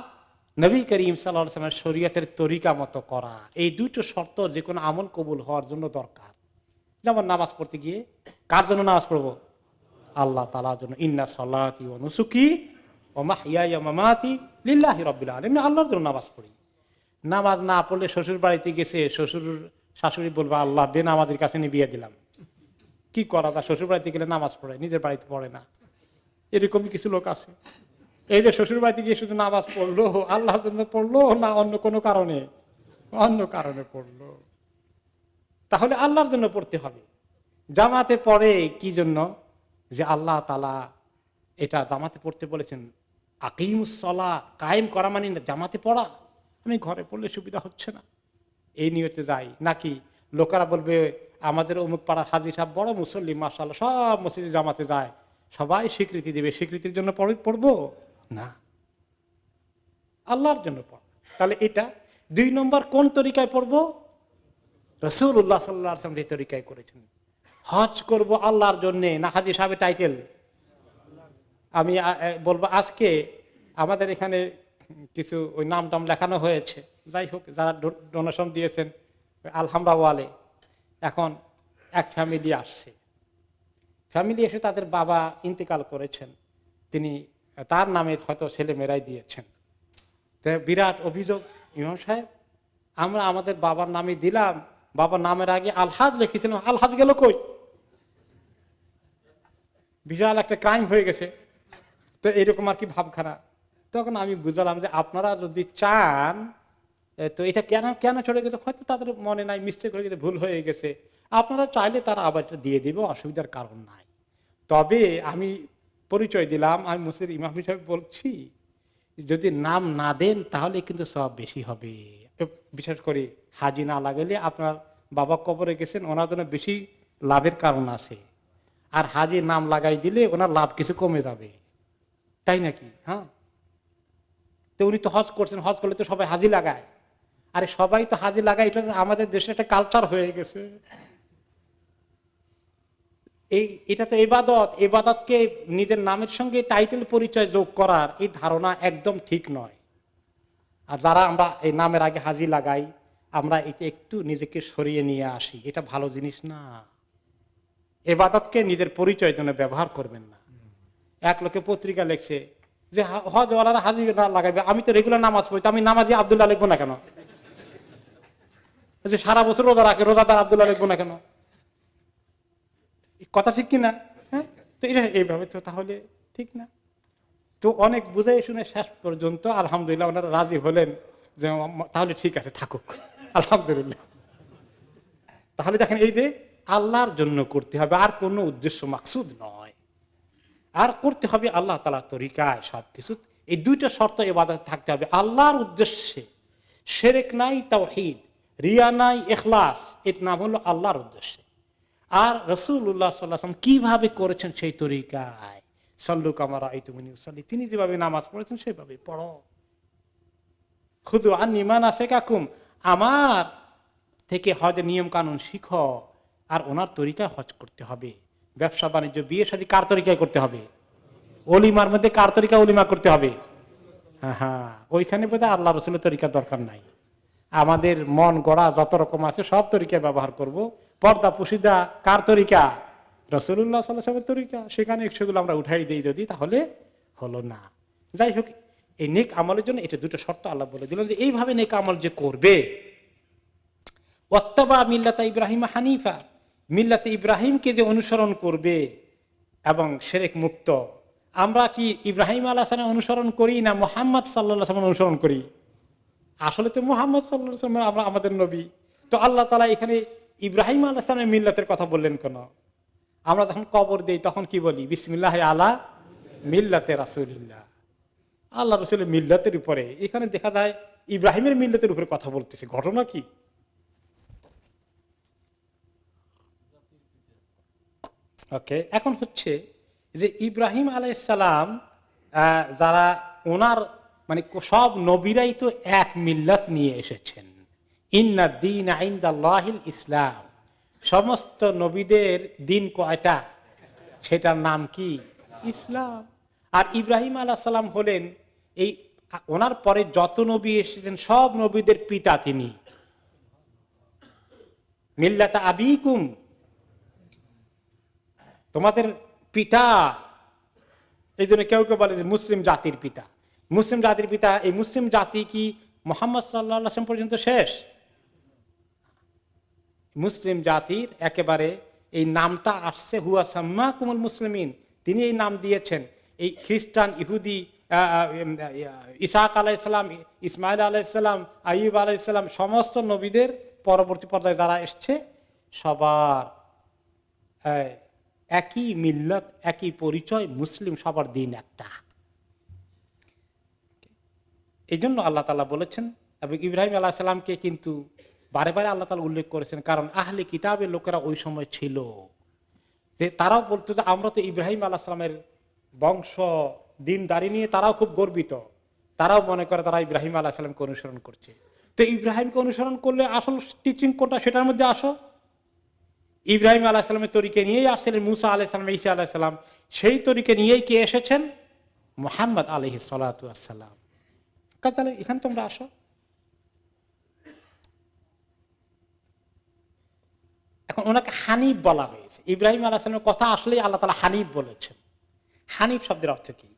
নবী করিম সাল্লাল্লাহু আলাইহি ওয়াসাল্লামের শরীয়তের তরিকা মতো করা। এই দুটো শর্ত যে কোনো আমল কবুল হওয়ার জন্য দরকার। যেমন নামাজ পড়তে গিয়ে কার জন্য নামাজ পড়বো? আল্লাহ তাআলার জন্য। ইন্না সলাতি ওয়া নুসুকি ওয়া মাহইয়ায়া ওয়া মামাতি লিল্লাহি রাব্বিল আলামিন। আল্লাহর জন্য নামাজ পড়ি। নামাজ না পড়লে শ্বশুর বাড়িতে গেছে, শ্বশুর শাশুড়ি বলবে আল্লাহ বেনামাজের কাছে নিয়ে বিয়ে দিলাম। কি করা যায়? শ্বশুর বাড়িতে গেলে নামাজ পড়ে, নিজের বাড়িতে পড়ে না। এরকমই কিছু লোক আছে, এই যে শ্বশুর বাড়িতে গিয়ে শুধু নামাজ পড়লো, আল্লাহর জন্য পড়লো না অন্য কোনো কারণে? অন্য কারণে পড়লো। তাহলে আল্লাহর জন্য পড়তে হবে। জামাতে পড়ে কি জন্য? যে আল্লাহ তাআলা এটা জামাতে পড়তে বলেছেন। আকিমুস সালাহ, কায়েম করা মানে জামাতে পড়া। আমি ঘরে পড়লে সুবিধা হচ্ছে না, এই নিয়তে যাই। নাকি লোকেরা বলবে আমাদের অমুক পাড়ার হাজী সাহেব বড় মুসল্লি, মাশাআল্লাহ, সব মসজিদে জামাতে যায়, সবাই স্বীকৃতি দেবে, স্বীকৃতির জন্য পড়বো না, আল্লাহর জন্য পড়ব। তাহলে এটা 2 নম্বর। কোন তরিকায় পড়বো? রাসূলুল্লাহ সাল্লাল্লাহু আলাইহি ওয়াসাল্লাম যে তরিকায় করেছেন। হজ করব আল্লাহর জন্য না হাজি সাহেবের টাইটেল? আমি বলবো আজকে আমাদের এখানে কিছু ওই নাম টাম লেখানো হয়েছে, যাই হোক যারা ডোনেশন দিয়েছেন আলহামরা ওয়ালে। এখন এক ফ্যামিলি আসছে, ফ্যামিলি এসে তাদের বাবা ইন্তেকাল করেছেন, তিনি তার নামে হয়তো ছেলে মেয়েরাই দিয়েছেন। তো বিরাট অভিযোগ, ইমাম সাহেব আমরা আমাদের বাবার নামে দিলাম, বাবার নামের আগে আলহাজ লিখেছিলাম, আলহাজ গেল কই? বিশাল একটা ক্রাইম হয়ে গেছে। তো এরকম আর কি ভাবখানা। তখন আমি বুঝলাম যে আপনারা যদি চান তো এটা কেন কেন চলে গেছে, হয়তো তাদের মনে নাই, মিস্টেক হয়ে গেছে, ভুল হয়ে গেছে, আপনারা চাইলে তারা আবার দিয়ে দিবে, অসুবিধার কারণ নাই। তবে আমি পরিচয় দিলাম, আমি মসজিদের ইমাম হিসেবে বলছি, যদি নাম না দেন তাহলে কিন্তু সব বেশি হবে। বিশেষ করে হাজি না লাগাইলে, আপনার বাবা কবরে গেছেন, ওনার জন্য বেশি লাভের কারণ আছে। আর হাজি নাম লাগাই দিলে ওনার লাভ কিছু কমে যাবে, তাই নাকি? হ্যাঁ, তো উনি তো হজ করছেন, হজ করলে তো সবাই হাজি লাগায়। আরে সবাই তো হাজি লাগায়, এটা আমাদের দেশে একটা কালচার হয়ে গেছে। এটা তো ইবাদত, ইবাদতকে নিজের নামের সঙ্গে টাইটেল পরিচয় যোগ করার এই ধারণা একদম ঠিক নয়। আর যারা আমরা এই নামের আগে হাজি লাগাই, আমরা এটা একটু নিজেকে সরিয়ে নিয়ে আসি, এটা ভালো জিনিস না। ইবাদতকে নিজের পরিচয়ের জন্য ব্যবহার করবেন না। এক লোকে পত্রিকা লিখছে যে হজওয়ালারা হাজি না লাগাইবে, আমি তো রেগুলার নামাজ পড়ি, আমি নামাজি আব্দুল্লাহ লিখবো না কেন? যে সারা বছর রোজা রাখে, রোজাদার আব্দুল্লাহ লিখবো না কেন? কথা ঠিক কিনা? হ্যাঁ, তো এটা এইভাবে তো তাহলে ঠিক না। তো অনেক বুঝাই শুনে শেষ পর্যন্ত আলহামদুলিল্লাহ ওনারা রাজি হলেন যে তাহলে ঠিক আছে, থাকুক, আলহামদুলিল্লাহ। তাহলে দেখেন, এই যে আল্লাহর জন্য করতে হবে, আর কোনো উদ্দেশ্য মাকসুদ নয়, আর করতে হবে আল্লাহ তাআলার তরিকায় সবকিছু। এই দুইটা শর্ত ইবাদত থাকতে হবে, আল্লাহর উদ্দেশ্যে, শিরক নাই, তাওহীদ, রিয়া নাই, ইখলাস, এর নাম হলো আল্লাহর উদ্দেশ্যে। আর রাসূলুল্লাহ সাল্লাল্লাহু আলাইহি ওয়াসাল্লাম কিভাবে করেছেন সেই তরিকায়, সাল্লু কামা রাআইতুমুনি উসাল্লি, তিনি যেভাবে নামাজ পড়েছেন সেভাবে পড়ো। খুযু আন্নী মানাসিকাকুম, আমার থেকে হজের নিয়ম কানুন শিখো, আর ওনার তরিকায় হজ করতে হবে। ব্যবসা বাণিজ্য, বিয়ে শাদী কার তরিকায় করতে হবে? ওলিমার মধ্যে কার তরিকা ওলিমা করতে হবে? হ্যাঁ, ওইখানে বোধহয় আল্লাহ রসুলের তরিকার দরকার নাই। আমাদের মন গড়া যত রকম আছে সব তরিকায় ব্যবহার করব। পর্দা পুশিদা কার তরিকা? রাসূলুল্লাহ সাল্লাল্লাহু আলাইহি ওয়াসাল্লামের তরিকা। সেখানে সেগুলো আমরা উঠাই দিই যদি, তাহলে হলো না। যাই হোক, এই নেক আমলের জন্য এটা দুটো শর্ত আল্লাহ বলে দিলেন যে এইভাবে নেক আমল যে করবে। ওয়াত্তাবা মিল্লাতা ইব্রাহিম হানিফা, মিল্লাতে ইব্রাহিমকে যে অনুসরণ করবে এবং শিরক মুক্ত। আমরা কি ইব্রাহিম আলাইহিস সালাম অনুসরণ করি না মুহাম্মদ সাল্লাল্লাহু আলাইহি ওয়াসাল্লাম অনুসরণ করি? আসলে তো মুহাম্মদ সাল্লাল্লাহু আলাইহি ওয়াসাল্লাম আমরা আমাদের নবী। তো আল্লাহ তাআলা এখানে ইব্রাহিম আলাইহিস সালামের মিল্লাতের কথা বললেন কেন? আমরা যখন কবর দেই তখন কি বলি? বিসমিল্লাহ আলা মিল্লাতে রাসূলিল্লাহ, আল্লাহ রাসূলের মিল্লাতের উপরে। এখানে দেখা যায় ইব্রাহিমের মিল্লাতের উপরে কথা বলতেছে। ঘটনা কি? ওকে, এখন হচ্ছে যে ইব্রাহিম আলাইহিস সালাম যারা ওনার মানে সব নবীরাই তো এক মিল্লাত নিয়ে এসেছেন। ইন্না দ্বীন ইনদাল্লাহিল ইসলাম, সমস্ত নবীদের দিন কয়টা? সেটার নাম কি? ইসলাম। আর ইব্রাহিম আলাইহিস সালাম হলেন এই ওনার পরে যত নবী এসেছেন সব নবীদের পিতা তিনি। মিল্লাতা আবিকুম, তোমাদের পিতা। এই জন্য কেউ কেউ বলে যে মুসলিম জাতির পিতা। মুসলিম জাতির পিতা, এই মুসলিম জাতি কি মুহাম্মদ সাল্লাল্লাহু আলাইহি ওয়াসাল্লাম পর্যন্ত শেষ? মুসলিম জাতির একেবারে এই নামটা আসছে হুয়া সাম্মাকুমুল মুসলিমিন, তিনি এই নাম দিয়েছেন। এই খ্রিস্টান, ইহুদি, ইসাক আলাইহিস সালাম, ইসমাইল আলাইহিস সালাম, আইয়ুব আলাইহিস সালাম, সমস্ত নবীদের পরবর্তী পর্যায়ে যারা এসছে সবার একই মিল্লাত, একই পরিচয়, মুসলিম, সবার দিন একটা। এই জন্য আল্লাহ তাআলা বলেছেন, এবং ইব্রাহিম আলাইহিস সালামকে কিন্তু বারে বারে আল্লাহ তাআলা উল্লেখ করেছেন, কারণ আহলে কিতাবের লোকেরা ওই সময় ছিল যে তারাও বলতো যে আমরা তো ইব্রাহিম আলাইহিস সালামের বংশ, দিনদারি নিয়ে তারাও খুব গর্বিত। তারাও মনে করে তারা ইব্রাহিম আলাইহিস সালামকে অনুসরণ করছে। তো ইব্রাহিমকে অনুসরণ করলে আসল টিচিং কোনটা, সেটার মধ্যে আসো। ইব্রাহিম আলাইহিসসালামের তরিকে নিয়েই আসছিলেন মুসা আলাইহিসসালাম, ঈসা আলাইহিসসালাম, সেই তরিকে নিয়েই কে এসেছেন? মুহাম্মদ আলাইহিস সালাতু ওয়াস সালাম। তাহলে এখানে তোমরা আসো। এখন ওনাকে হানিফ বলা হয়েছে। ইব্রাহিম আলাইহিস সালামের কথা আসলেই আল্লাহ তাআলা হানিফ বলেছেন। হানিফ শব্দের অর্থ কি?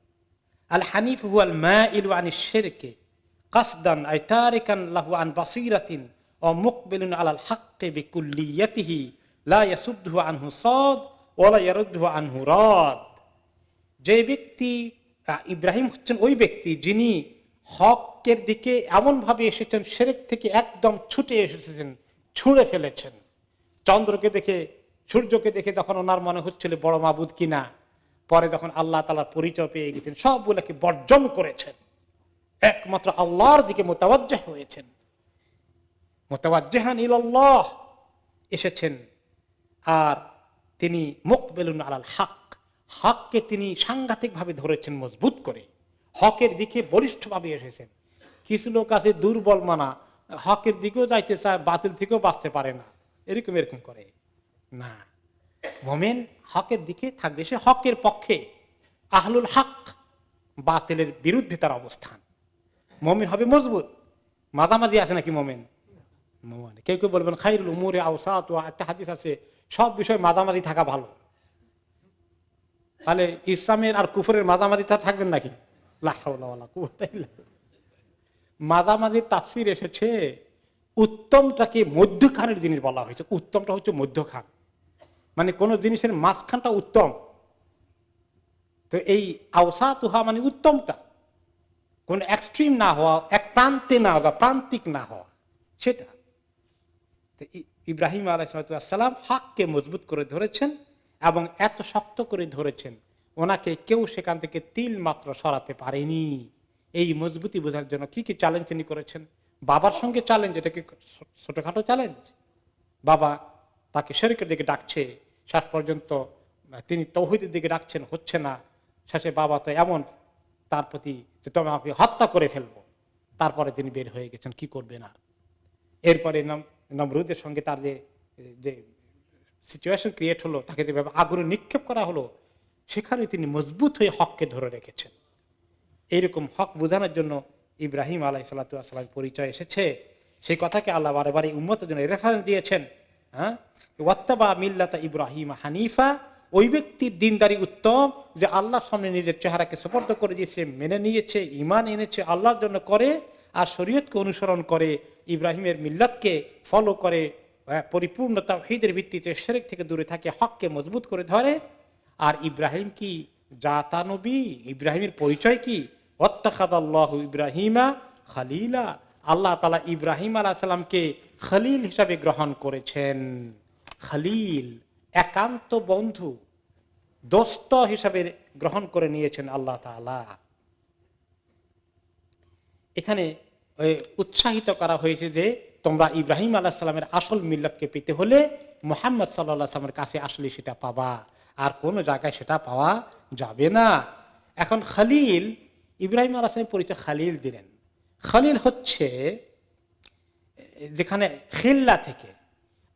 আল হানিফ হুয়াল মাইলু আনিশ শিরকি কাসদান আই তারিকান লাহু আন বাসীরাতিন ওয়া মুকবিলুন আলাল হাক্কি বিকুল্লিয়াতিহি লা ইয়াসুদ্দুহু আনহু সাদ ওয়া লা ইয়ারুদ্দুহু আনহু রাদ। যে ব্যক্তি, ইব্রাহিম হচ্ছেন ওই ব্যক্তি যিনি হকের দিকে এমন ভাবে এসেছেন, শিরক থেকে একদম ছুটে এসেছেন, ছুঁড়ে ফেলেছেন। চন্দ্রকে দেখে, সূর্যকে দেখে যখন ওনার মনে হচ্ছিল বড় মাবুদ কিনা, পরে যখন আল্লাহ তাআলার পরিচয় পেয়ে গেছেন, সবগুলোকে বর্জন করেছেন, একমাত্র আল্লাহর দিকে মুতাওয়াজ্জিহ হয়েছেন, মুতাওয়াজ্জিহান ইলাল্লাহ এসেছেন। আর তিনি মুকবিলুন আলাল হক, হককে তিনি সাংঘাতিকভাবে ধরেছেন মজবুত করে, হকের দিকে বলিষ্ঠভাবে এসেছেন। কিছু লোক আছে দুর্বল মানা, হকের দিকেও যাইতে চায়, বাতিল থেকেও বাঁচতে পারে না, এরকম এরকম করে না। মুমিন হকের দিকে থাকবে, সে হকের পক্ষে, আহলুল হক, বাতিলের বিরুদ্ধে তার অবস্থান। মুমিন হবে মজবুত। মাঝামাঝি আছে নাকি মুমিন? কেউ কেউ বলবেন খায়রুল উমুরি আওসাত, একটা হাদিস আছে সব বিষয় মাঝামাঝি থাকা ভালো। তাহলে ইসলামের আর কুফরের মাঝামাঝি থাকবেন নাকি? লা হাওলা ওয়ালা কুওয়াতা ইল্লা বিল্লাহ। মাঝামাঝির তাফসীর এসেছে, উত্তমটাকে মধ্যখানের জিনিস বলা হয়েছে। উত্তমটা হচ্ছে মধ্যখান, মানে কোন জিনিসের মাঝখানটা উত্তম। তো এই আওসাতুহা মানে উত্তমটা, কোন এক্সট্রিম না হওয়া, এক প্রান্তে না হওয়া, প্রান্তিক না হওয়া, সেটা। ইব্রাহিম আলাইহিস সালাম হককে মজবুত করে ধরেছেন এবং এত শক্ত করে ধরেছেন, ওনাকে কেউ সেখান থেকে তিল মাত্র সরাতে পারেনি। এই মজবুতি বোঝার জন্য কি কি চ্যালেঞ্জ তিনি করেছেন? বাবার সঙ্গে চ্যালেঞ্জ, এটা কি ছোটখাটো চ্যালেঞ্জ? বাবা তাকে শিরকের দিকে ডাকছে, শেষ পর্যন্ত তিনি তাওহীদের দিকে ডাকছেন, হচ্ছে না। শেষে বাবা তো এমন তার প্রতি যে তুমি আমাকে হত্যা করে ফেলবো, তারপরে তিনি বের হয়ে গেছেন, কি করবে না। এরপরে নমরুদের সঙ্গে তার যে সিচুয়েশন ক্রিয়েট হলো, তাকে যেভাবে আগুনে নিক্ষেপ করা হলো, সেখানে তিনি মজবুত হয়ে হককে ধরে রেখেছেন। এইরকম হক বোঝানোর জন্য ইব্রাহিম আলাইহিস সালামের পরিচয় এসেছে। সেই কথাকে আল্লাহ বারে বারে উম্মতের জন্য রেফারেন্স দিয়েছেন। হ্যাঁ, ওয়াত্তাবা মিল্লাতা ইব্রাহিম হানিফা, ওই ব্যক্তির দিনদারি উত্তম যে আল্লাহর সামনে নিজের চেহারাকে সুপর্দ করে দিয়েছে, মেনে নিয়েছে, ঈমান এনেছে, আল্লাহর জন্য করে, আর শরীয়তকে অনুসরণ করে, ইব্রাহিমের মিল্লাতকে ফলো করে, পরিপূর্ণ তাওহীদের ভিত্তিতে শিরক থেকে দূরে থাকে, হককে মজবুত করে ধরে। আর ইব্রাহিম কি জাতা নবী? ইব্রাহিমের পরিচয় কি? ওয়াত্তাখাযাল্লাহু ইব্রাহিমা খলিলা, আল্লাহ তাআলা ইব্রাহিম আলাইহিস সালামকে খলিল হিসাবে গ্রহণ করেছেন। খলিল একান্ত বন্ধু, দোস্ত হিসাবে গ্রহণ করে নিয়েছেন আল্লাহ তাআলা। এখানে উৎসাহিত করা হয়েছে যে তোমরা ইব্রাহিম আলাইহিস সালামের আসল মিল্লাতকে পেতে হলে মুহাম্মদ সাল্লাল্লাহু আলাইহি ওয়াসাল্লামের কাছে আসলে সেটা পাবা, আর কোন জায়গায় সেটা পাওয়া যাবে না। এখন খলিল, ইব্রাহিম আলাইহিস সালামের পরিচয় খলিল দিলেন। খলিল হচ্ছে যেখানে খিল্লা থেকে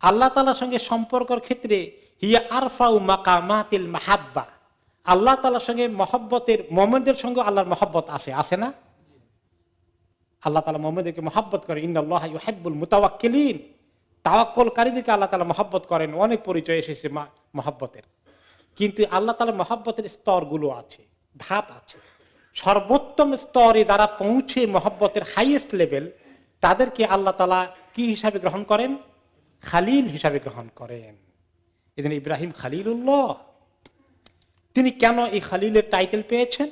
আল্লাহ তাআলার সঙ্গে সম্পর্কের ক্ষেত্রে হিয়া আরফাউ মাকামাতিল মাহাব্বা, আল্লাহ তাআলার সঙ্গে মহব্বতের, মুমিনদের সঙ্গে আল্লাহর মহব্বত আছে না? আল্লাহ তাআলা মুমিনদেরকে মহব্বত করে, ইন্নাল্লাহা ইউহিব্বুল মুতাওয়াক্কিলিন, তাওয়াক্কুলকারীদেরকে আল্লাহ তাআলা মহব্বত করেন। অনেক পরিচয় এসেছে মহব্বতের, কিন্তু আল্লাহ তাআলার মহব্বতের স্তরগুলো আছে, ধাপ আছে। সর্বোত্তম স্তরে যারা পৌঁছে মহব্বতের হাইয়েস্ট লেভেল, তাদেরকে আল্লাহ তাআলা কি হিসাবে গ্রহণ করেন? খলিল হিসাবে গ্রহণ করেন। এজন্য ইব্রাহিম খলিলুল্লাহ। তিনি কেন এই খলিলের টাইটেল পেয়েছেন?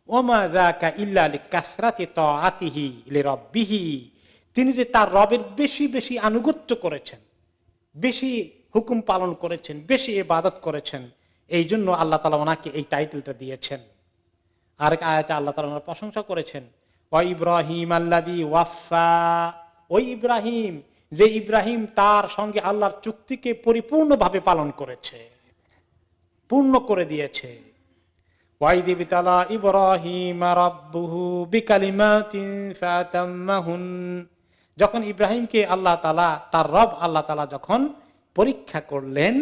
ওমা যাকা ইল্লা লিকাসরাতি তাআতিহি লিরাব্বিহি, তিনি যে তার রবের বেশি বেশি আনুগত্য করেছেন, বেশি হুকুম পালন করেছেন, বেশি ইবাদত করেছেন, এই জন্য আল্লাহ তাআলা ওনাকে এই টাইটেলটা দিয়েছেন। আরেক আয়াতে আল্লাহ তাআলা ওনার প্রশংসা করেছেন, ওয়া ইব্রাহিম আল্লাযী ওয়াফা, ওই ইব্রাহিম যে ইব্রাহিম তার সঙ্গে আল্লাহর চুক্তিকে পরিপূর্ণভাবে পালন করেছে, পূর্ণ করে দিয়েছে। ওয়াইদ বিতালা ইব্রাহিম রাব্বুহু বিকালিমাতিন ফাতাম্মাহুন, যখন ইব্রাহিমকে আল্লাহ তাআলা, তার রব আল্লাহ তাআলা যখন পরীক্ষা করলেন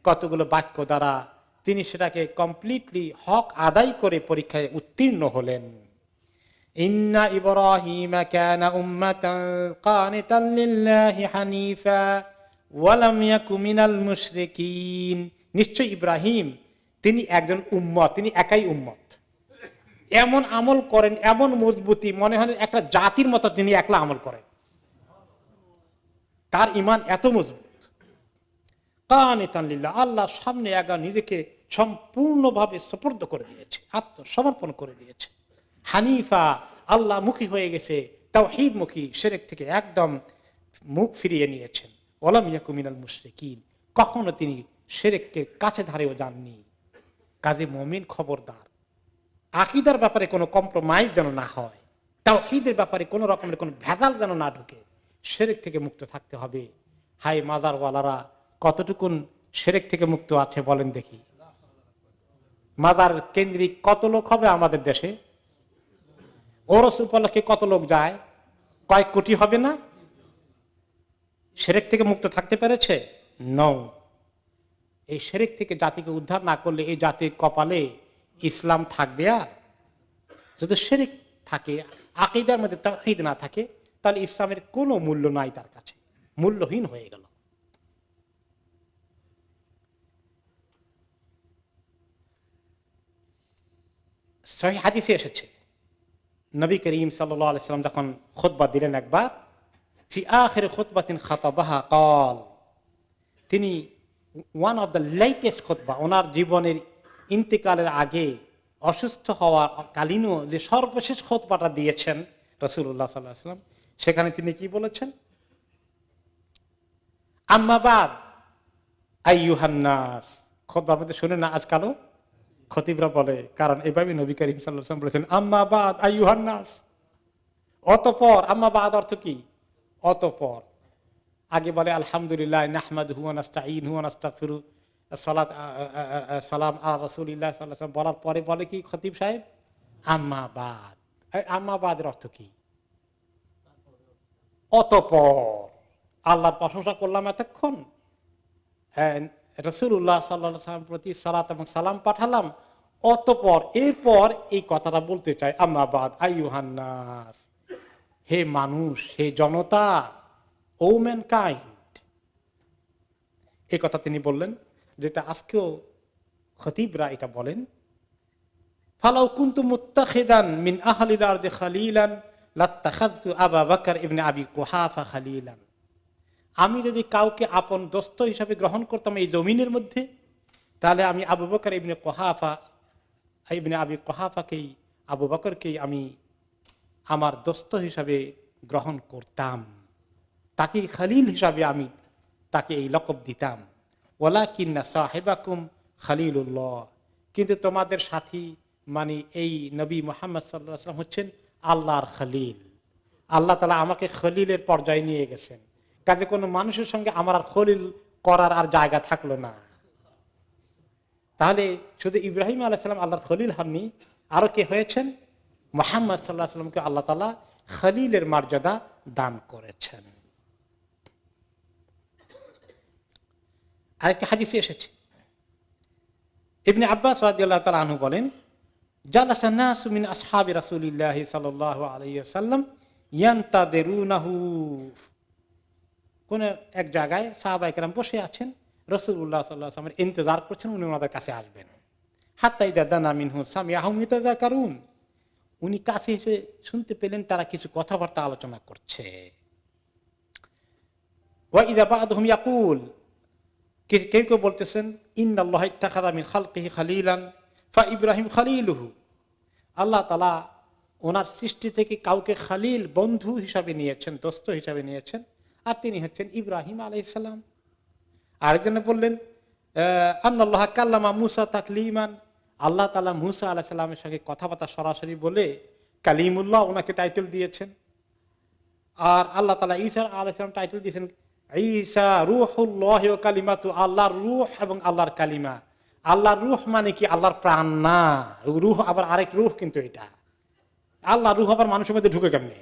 কতগুলো বাক্য দ্বারা, তিনি সেটাকে কমপ্লিটলি হক আদায় করে পরীক্ষায় উত্তীর্ণ হলেন। ইন্না ইব্রাহিমা কানা উম্মাতান কানিতান লিল্লাহি হানিফা ওয়া লাম ইয়াকু মিনাল মুশরিকিন। নিশ্চয় ইব্রাহিম তিনি একজন উম্মত, তিনি একাই উম্মত। এমন আমল করেন, এমন মজবুতি, মনে হয় একটা জাতির মতো তিনি একলা আমল করেন, তার ঈমান এত মজবুত। কানিতান লিল্লাহ, আল্লাহর সামনে নিজেকে সম্পূর্ণভাবে সুপর্দ করে দিয়েছে, আত্মসমর্পণ করে দিয়েছে। হানিফা, আল্লাহ মুখী হয়ে গেছে, তাওহীদ মুখী, শিরক থেকে একদম মুখ ফিরিয়ে নিয়েছেন। ওয়ালাম ইয়াকু মিনাল মুশরিকিন, কখনো তিনি শিরকের কাছে ধারেও যাননি। কাজে মুমিন খবরদার, আকীদার ব্যাপারে কোনো কম্প্রোমাইজ যেন না হয়, তাওহীদের ব্যাপারে কোনো রকমের কোনো ভেজাল যেন না ঢুকে, শিরক থেকে মুক্ত থাকতে হবে। হাই মাজারওয়ালারা কতটুকুন শিরক থেকে মুক্ত আছে বলেন দেখি? মাজার কেন্দ্রিক কত লোক হবে আমাদের দেশে? ওরস উপলক্ষে কত লোক যায়? কয়েক কোটি হবে না? শিরক থেকে মুক্ত থাকতে পেরেছে? নও। এই শিরক থেকে জাতিকে উদ্ধার না করলে এই জাতির কপালে ইসলাম থাকবে? আর যদি শিরক থাকে, আকীদার মধ্যে তাওহীদ না থাকে, তাহলে ইসলামের কোনো মূল্য নাই, তার কাছে মূল্যহীন হয়ে গেল। সহিহ হাদিসে এসেছে, নবী করিম সাল্লাল্লাহু আলাইহি সাল্লাম যখন খুতবা দিলেন একবার, ফি আখির খুতবাতিন খাতাবাহা ক্বাল, তিনি ওয়ান অফ দ্য লেটেস্ট খুতবা, ওনার জীবনের ইন্তেকালের আগে অসুস্থ হওয়ার কালীনও যে সর্বশেষ খুতবাটা দিয়েছেন রাসূলুল্লাহ সাল্লাল্লাহু আলাইহি ওয়াসাল্লাম, সেখানে তিনি কি বলেছেন? আম্মা বাদ আইয়ুহান নাস। খুতবার মধ্যে শুনে না আজকালও খতিবরা বলে, কারণ এভাবে নবী করিম সাল্লাল্লাহু আলাইহি ওয়াসাল্লাম বলেছেন আম্মা বাদ আইয়ুহান নাস। অতঃপর, আম্মা বাদ অর্থ কি? অতঃপর। আগে বলে আলহামদুলিল্লাহ নাহমাদুহু ওয়া নাস্তাঈনুহু ওয়া নাস্তাগফিরু, সালাম আলা রাসূলিল্লাহ সাল্লাল্লাহু আলাইহি ওয়াসাল্লাম বলার পরে বলে কি খতিব সাহেব? আম্মা বাদ। আম্মা বাদের অর্থ কি? অতঃপর। আল্লাহর প্রশংসা করলাম এতক্ষণ, রাসূলুল্লাহ সাল্লাল্লাহু আলাইহি ওয়াসাল্লাম প্রতি সালাত এবং সালাম পাঠালাম, অতঃপর এরপর এই কথাটা বলতে চাই, আম্মা বাদ আইয়ুহান নাস, হে মানুষ, হে জনতা, ও ম্যানকাইন্ড। এই কথা তিনি বললেন, যেটা আজকেও খতিবরা এটা বলেন, ফালাউ কুনতু মুত্তাখিদান মিন আহলিল আরদি খালিলান লাত্তাখাযতু আবু বকর ইবনে আবি কুহাফা খালিলান। আমি যদি কাউকে আপন দোস্ত হিসাবে গ্রহণ করতাম এই জমিনের মধ্যে, তাহলে আমি আবু বকর ইবনে আবি কুহাফাকেই, আবু বকরকেই আমি আমার দোস্ত হিসাবে গ্রহণ করতাম, তাকে খলিল হিসাবে আমি তাকে এই লকব দিতাম। ওয়ালাকিন্না সাহিবাকুম খলিলুল্লাহ, কিন্তু তোমাদের সাথী মানে এই নবী মুহাম্মদ সাল্লাল্লাহু আলাইহি ওয়াসাল্লাম হচ্ছেন আল্লাহর খলিল। আল্লাহ তাআলা আমাকে খলিলের পর্যায়ে নিয়ে গেছেন, কাজে কোনো মানুষের সঙ্গে আমার আর খলিল করার আর জায়গা থাকলো না। তাহলে শুধু ইব্রাহিম আলাইহিস সালাম আল্লাহর খলিল হননি, আরো কে হয়েছেন? মুহাম্মদ সাল্লাল্লাহু আলাইহি ওয়াসাল্লামকে আল্লাহ তাআলা খলিলের মর্যাদা দান করেছেন। আরেকটা হাদিসে এসেছে, ইবনে আব্বাস রাদিয়াল্লাহু তাআলা আনহু বলেন, জালাসা নাসু মিন আসহাবি রাসূলিল্লাহ সাল্লাল্লাহু আলাইহি ওয়াসাল্লাম ইয়ান্তাদিরুনাহু। কোন এক জায়গায় সাহাবায়ে কেরাম বসে আছেন, রাসূলুল্লাহ সাল্লাল্লাহু আলাইহি ওয়াসাল্লামের ইন্তজার করছেন, উনি ওনাদের কাছে আসবেন। হাত্তা ইযা দানা মিনহু সামিআহুম ইয়াতাযাকারুন, উনি কাছে এসে শুনতে পেলেন তারা কিছু কথাবার্তা আলোচনা করছে। ওয়া ইযা বা'দুহুম ইয়াকুল, কেউ কেউ বলতেছেন, ইন্নাল্লাহা ইত্তাখাযা মিন খালকিহি খালিলান ফা ইব্রাহিম খালিলুহু, আল্লাহ তাআলা ওনার সৃষ্টি থেকে কাউকে খালিল, বন্ধু হিসাবে নিয়েছেন, দোস্ত হিসাবে নিয়েছেন, আর তিনি হচ্ছেন ইব্রাহিম আলাইহিস সালাম। আরেকজনে বললেন, আন্নাল্লাহা কাল্লামা মূসা তাকলিমান, আল্লাহ তাআলা মূসা আলাইহিস সালামের সঙ্গে কথাবার্তা সরাসরি বলে কালিমুল্লাহ ওনাকে টাইটেল দিয়েছেন। আর আল্লাহ তাআলা ঈসা আলাইহিস সালাম টাইটেল দিয়েছেন ঈসা রূহুল্লাহি ওয়া কালিমাতু, আল্লাহর রূহ এবং আল্লাহর কালিমা। আল্লাহর রূহ মানে কি? আল্লাহর প্রাণ না, রূহ আবার আরেক রূহ, কিন্তু এটা আল্লাহর রূহ আবার মানুষের মধ্যে ঢুকে কেমনে?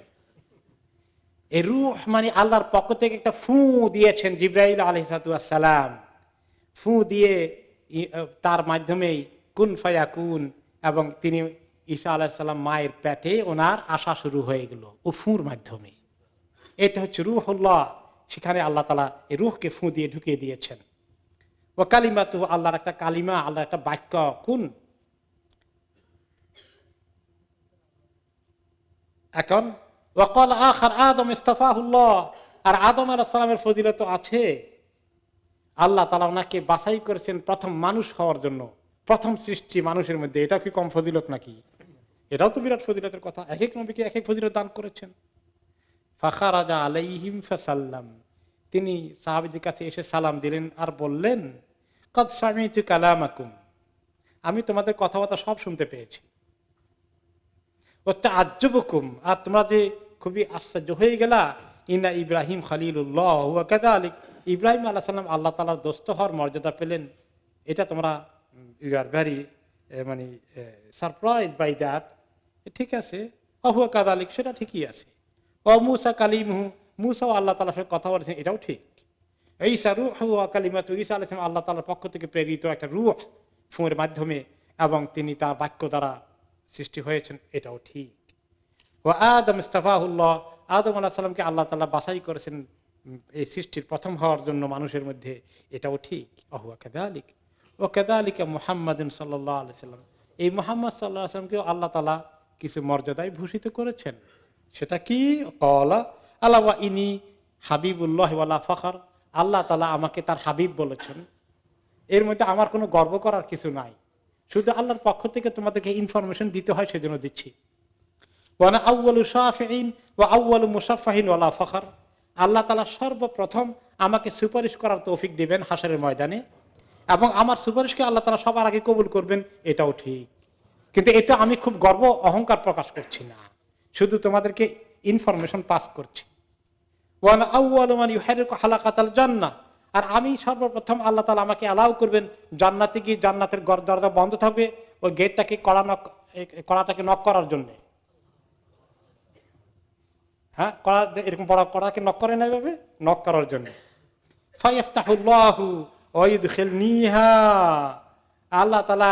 এই রূহ মানে আল্লাহর পক্ষ থেকে একটা ফু দিয়েছেন জিবরাইল আলাইহিস সালাম, ফু দিয়ে তার মাধ্যমেই কুন ফায়াকুন, এবং তিনি ঈসা আলাইহিস সালাম মায়ের পেটে ওনার আসা শুরু হয়ে গেল ও ফুঁর মাধ্যমে। এটা হচ্ছে রূহুল্লাহ, সেখানে আল্লাহ তাআলা এই রূহকে ফু দিয়ে ঢুকিয়ে দিয়েছেন। ও কালিমাতু, আল্লাহর একটা কালিমা, আল্লাহর একটা বাক্য, কুন। এখন ওয়াকাল আখার আদম ইস্তাফাহুল্লাহ, আর আদম আলাইহিস সালামের ফজিলত আছে, আল্লাহ তাআলা ওনাকে বাছাই করেছেন প্রথম মানুষ হওয়ার জন্য, প্রথম সৃষ্টি মানুষের মধ্যে। এটা কি কম ফজিলত নাকি? এটাও তো বিরাট ফজিলতের কথা। এক এক নবীকে এক এক ফজিলত দান করেছেন। ফাখারাজা আলাইহিম ফাসাল্লাম, তিনি সাহাবীদের কাছে এসে সালাম দিলেন আর বললেন, কদ সামিতু কালামাকুম, আমি তোমাদের কথাবার্তা সব শুনতে পেয়েছি। ওটা আজ্জুবকুম, আর তোমরা যে খুবই আশ্চর্য হয়ে গেলা, ইন্না ইব্রাহিম খলিলুল্লাহ ওয়া কাযালিক, ইব্রাহিম আলাইহিস সালাম আল্লাহ তাআলার দোস্ত হওয়ার মর্যাদা পেলেন, এটা তোমরা ইউ আর ভেরি মানে সারপ্রাইজ বাই দ্যাট। ঠিক আছে, হুয়া কাযালিক, সেটা ঠিকই আছে। ও মুসা কালিমহু, মুসাও আল্লাহ তাআলার সাথে কথা বলেছেন, এটাও ঠিক। ঈসা রূহু ওয়া কালিমাতু, ঈসা আলাইহিস সালাম আল্লাহ তাআলার পক্ষ থেকে প্রেরিত একটা রূহ, ফুঁয়ের মাধ্যমে, এবং তিনি তার বাক্য দ্বারা সৃষ্টি হয়েছেন, এটাও ঠিক। ও আদম ইস্তাফাহুল্লাহ, আদম আলাইহিস সালামকে আল্লাহ তাআলা বাছাই করেছেন এই সৃষ্টির প্রথম হওয়ার জন্য মানুষের মধ্যে, এটাও ঠিক। হুয়া কাযালিক ও কাযালিকা মুহাম্মাদুন সাল্লাল্লাহু আলাইহি সাল্লাম, এই মুহাম্মদ সাল্লাল্লাহু আলাইহি সাল্লামকে আল্লাহ তাআলা কিছু মর্যাদায় ভূষিত করেছেন। সেটা কি? ক্বালা আলা ওয়া ইনি হাবিবুল্লাহ ওয়ালা ফখর, আল্লাহ তাআলা আমাকে তার হাবিব বলেছেন, এর মধ্যে আমার কোনো গর্ব করার কিছু নাই, শুধু আল্লাহর পক্ষ থেকে তোমাদেরকে ইনফরমেশন দিতে হয়, সেজন্য দিচ্ছি। ওয়ানা আউয়ালু শাফিঈন ওয়া আউয়ালু মুশাফফাহিন ওয়ালা ফখর, আল্লাহ তাআলা সর্বপ্রথম আমাকে সুপারিশ করার তৌফিক দিবেন হাশরের ময়দানে, এবং আমার সুপারিশকে আল্লাহ তাআলা সবার আগে কবুল করবেন, এটাও ঠিক। কিন্তু এটা আমি খুব গর্ব অহংকার প্রকাশ করছি না, শুধু তোমাদেরকে ইনফরমেশন পাস করছি। ওয়ানা আউয়ালু মান ইউহারিকু হালাকাতাল জান্নাহ, আর আমি সর্বপ্রথম আল্লাহ তাআলা আমাকে অ্যালাউ করবেন জান্নাতে গিয়ে, জান্নাতের দরজা বন্ধ থাকবে, ওই গেটটাকে কড়াটাকে নক করার জন্য। হ্যাঁ, কড়া এরকম বড় কড়াকে নক করে না, এভাবে নক করার জন্য। ফায়াফতাহুল্লাহু ওয়া ইউদখিলনিহা, আল্লাহ তাআলা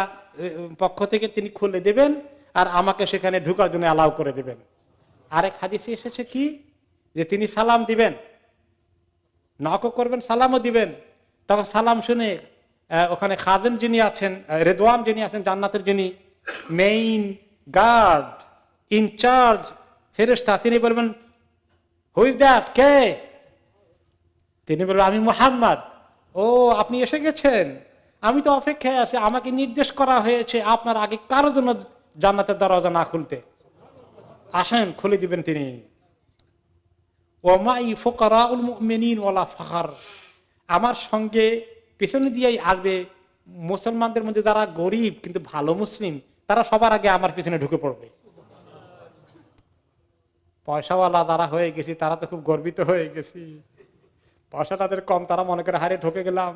পক্ষ থেকে তিনি খুলে দেবেন আর আমাকে সেখানে ঢোকার জন্য অ্যালাউ করে দেবেন। আরেক হাদিসে এসেছে কি, যে তিনি সালাম দিবেন, নকও করবেন, সালামও দিবেন। তখন সালাম শুনে ওখানে খাজেন যিনি আছেন, রেদওয়ান যিনি আছেন, জান্নাতের যিনি মেইন গার্ড, ইনচার্জ ফেরেশতা, তিনি বলবেন, হু ইজ দ্যাট, কে? তিনি বলবেন, আমি মুহাম্মদ। ও, আপনি এসে গেছেন, আমি তো অপেক্ষায় আছি, আমাকে নির্দেশ করা হয়েছে আপনার আগে কারোর জন্য জান্নাতের দরজা না খুলতে, আসেন, খুলে দিবেন তিনি। ওমাই ফুকারাউল মুমিনিন ওয়ালা ফখর, আমার সঙ্গে পেছনে দিয়েই আসবে মুসলমানদের মধ্যে যারা গরিব কিন্তু ভালো মুসলিম, তারা সবার আগে আমার পিছনে ঢুকে পড়বে। পয়সাওয়ালা যারা হয়ে গেছি তারা তো খুব গর্বিত হয়ে গেছি, পয়সা তাদের কম, তারা মনে করে হারে ঢুকে গেলাম।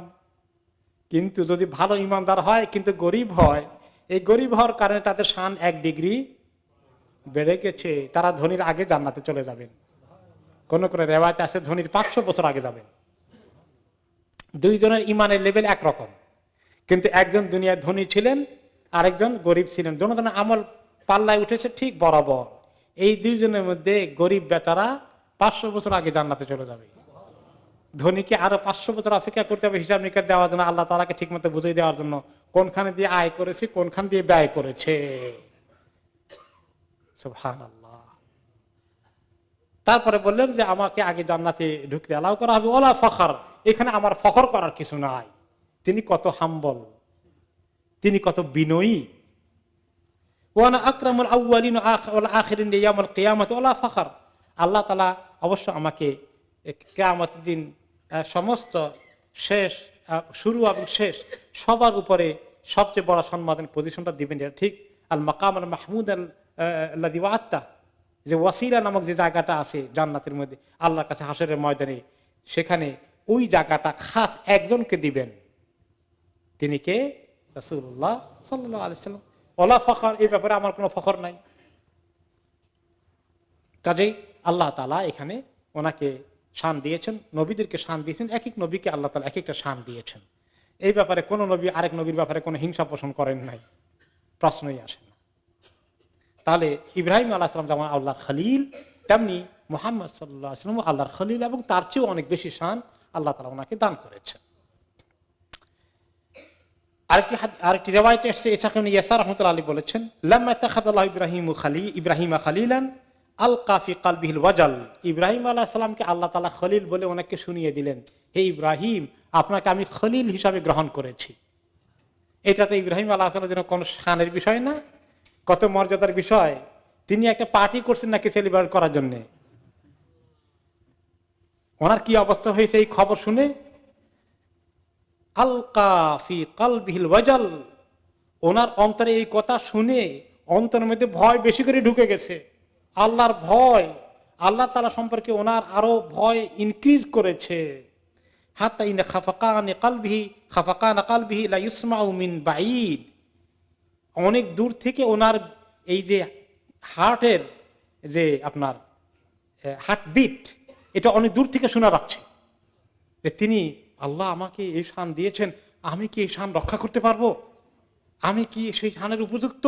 কিন্তু যদি ভালো ইমানদার হয় কিন্তু গরিব হয়, এই গরিব হওয়ার কারণে তাদের শান 1 ডিগ্রি বেড়ে গেছে, তারা ধনীর আগে জান্নাতে চলে যাবেন। কোন কোন রেওয়ায়েত আছে ধনীর 500 বছর আগে যাবেন। দুইজনের ইমানের লেভেল একরকম, কিন্তু একজন দুনিয়ার ধনী ছিলেন, আরেকজন গরিব ছিলেন, দুজনের আমল পাল্লায় উঠেছে ঠিক বরাবর। এই দুইজনের মধ্যে গরিব বেচারা 500 বছর আগে জান্নাতে চলে যাবে, ধনীকে আরো 500 বছর অপেক্ষা করতে হবে হিসাব নিকাশ দেওয়ার জন্য, আল্লাহ তাআলাকে ঠিক মতো বুঝিয়ে দেওয়ার জন্য কোনখানে দিয়ে আয় করেছে, কোনখান দিয়ে ব্যয় করেছে। সুবহানাল্লাহ। তারপরে বললেন যে আমাকে আগে জান্নাতে ঢুকতে অ্যালাউ করা হবে, ওলা ফখর, এখানে আমার ফখর করার কিছু নাই। তিনি কত হাম্বল, তিনি কত বিনয়ী। ওয়ানা আকরামুল আউয়ালিন ওয়াল আখিরিন ইয়াউমুল কিয়ামাতি ওয়ালা ফখর, আল্লাহ তাআলা অবশ্য আমাকে কিয়ামতের দিন সমস্ত শেষ, শুরু এবং শেষ সবার উপরে সবচেয়ে বড় সম্মানের পজিশনটা দিবেন, এটা ঠিক। আল মাকাম আল মাহমুদ আল্লাযী ওয়া'আতা, যে ওয়াসিলা নামক যে জায়গাটা আছে জান্নাতের মধ্যে আল্লাহর কাছে হাশরের ময়দানে, সেখানে ওই জায়গাটা খাস একজনকে দিবেন, তিনি কে? রাসূলুল্লাহ সাল্লাল্লাহু আলাইহি ওয়াসাল্লাম। ওয়ালা ফখর, এই ব্যাপারে আমার কোনো ফখর নাই। কাজেই আল্লাহ তাআলা এখানে ওনাকে শান দিয়েছেন, নবীদেরকে শান দিয়েছেন, এক এক নবীকে আল্লাহ তাআলা এক একটা শান দিয়েছেন। এই ব্যাপারে কোন নবী আরেক নবীর ব্যাপারে কোনো হিংসা পোষণ করেন নাই, প্রশ্নই আসে না। তাহলে ইব্রাহিম আলাইহিস সালাম যেমন আল্লাহর খলিল, তেমনি মুহাম্মদ সাল্লাল্লাহু আলাইহি ওয়াসাল্লাম আল্লাহর খলিল, এবং তার চেয়েও অনেক বেশি শান আল্লাহ তাআলা ওনাকে দান করেছেন। আরেকটি রিওয়ায়াতে এসেছে, ইসহাক ইবনে ইয়াসার রাহমাতুল্লাহি আলাইহি বলেছেন, লাম্মা তাখাযাল্লাহু ইব্রাহিমা খলিলান আলকা ফি কলবিহিল ওয়াজাল। ইব্রাহিম আলাইহিস সালামকে আল্লাহ তাআলা খলিল বলে ওনাকে শুনিয়ে দিলেন, হে ইব্রাহিম, আপনাকে আমি খলিল হিসাবে গ্রহণ করেছি। এটাতে ইব্রাহিম আলাইহিস সালামের জন্য কোনো শানের বিষয় না, কত মর্যাদার বিষয়। তিনি একটা পার্টি করছেন নাকি সেলিব্রেট করার জন্য। ওনার কি অবস্থা হয়েছে এই খবর শুনে, আলকা ফি কলবিহিল ওয়াজাল, ওনার অন্তরে এই কথা শুনে অন্তরের মধ্যে ভয় বেশি করে ঢুকে গেছে। আল্লাহর ভয়, আল্লাহ তাআলা সম্পর্কে ওনার আরো ভয় ইনক্রিজ করেছে। হাত্তা ইন খাফাকান কলবিহি লা ইসমাউ মিন বাঈদ, অনেক দূর থেকে ওনার এই যে হার্টের যে আপনার হার্টবিট, এটা অনেক দূর থেকে শোনা যাচ্ছে যে তিনি, আল্লাহ আমাকে এই শান দিয়েছেন, আমি কি এই শান রক্ষা করতে পারবো, আমি কি সেই শানের উপযুক্ত,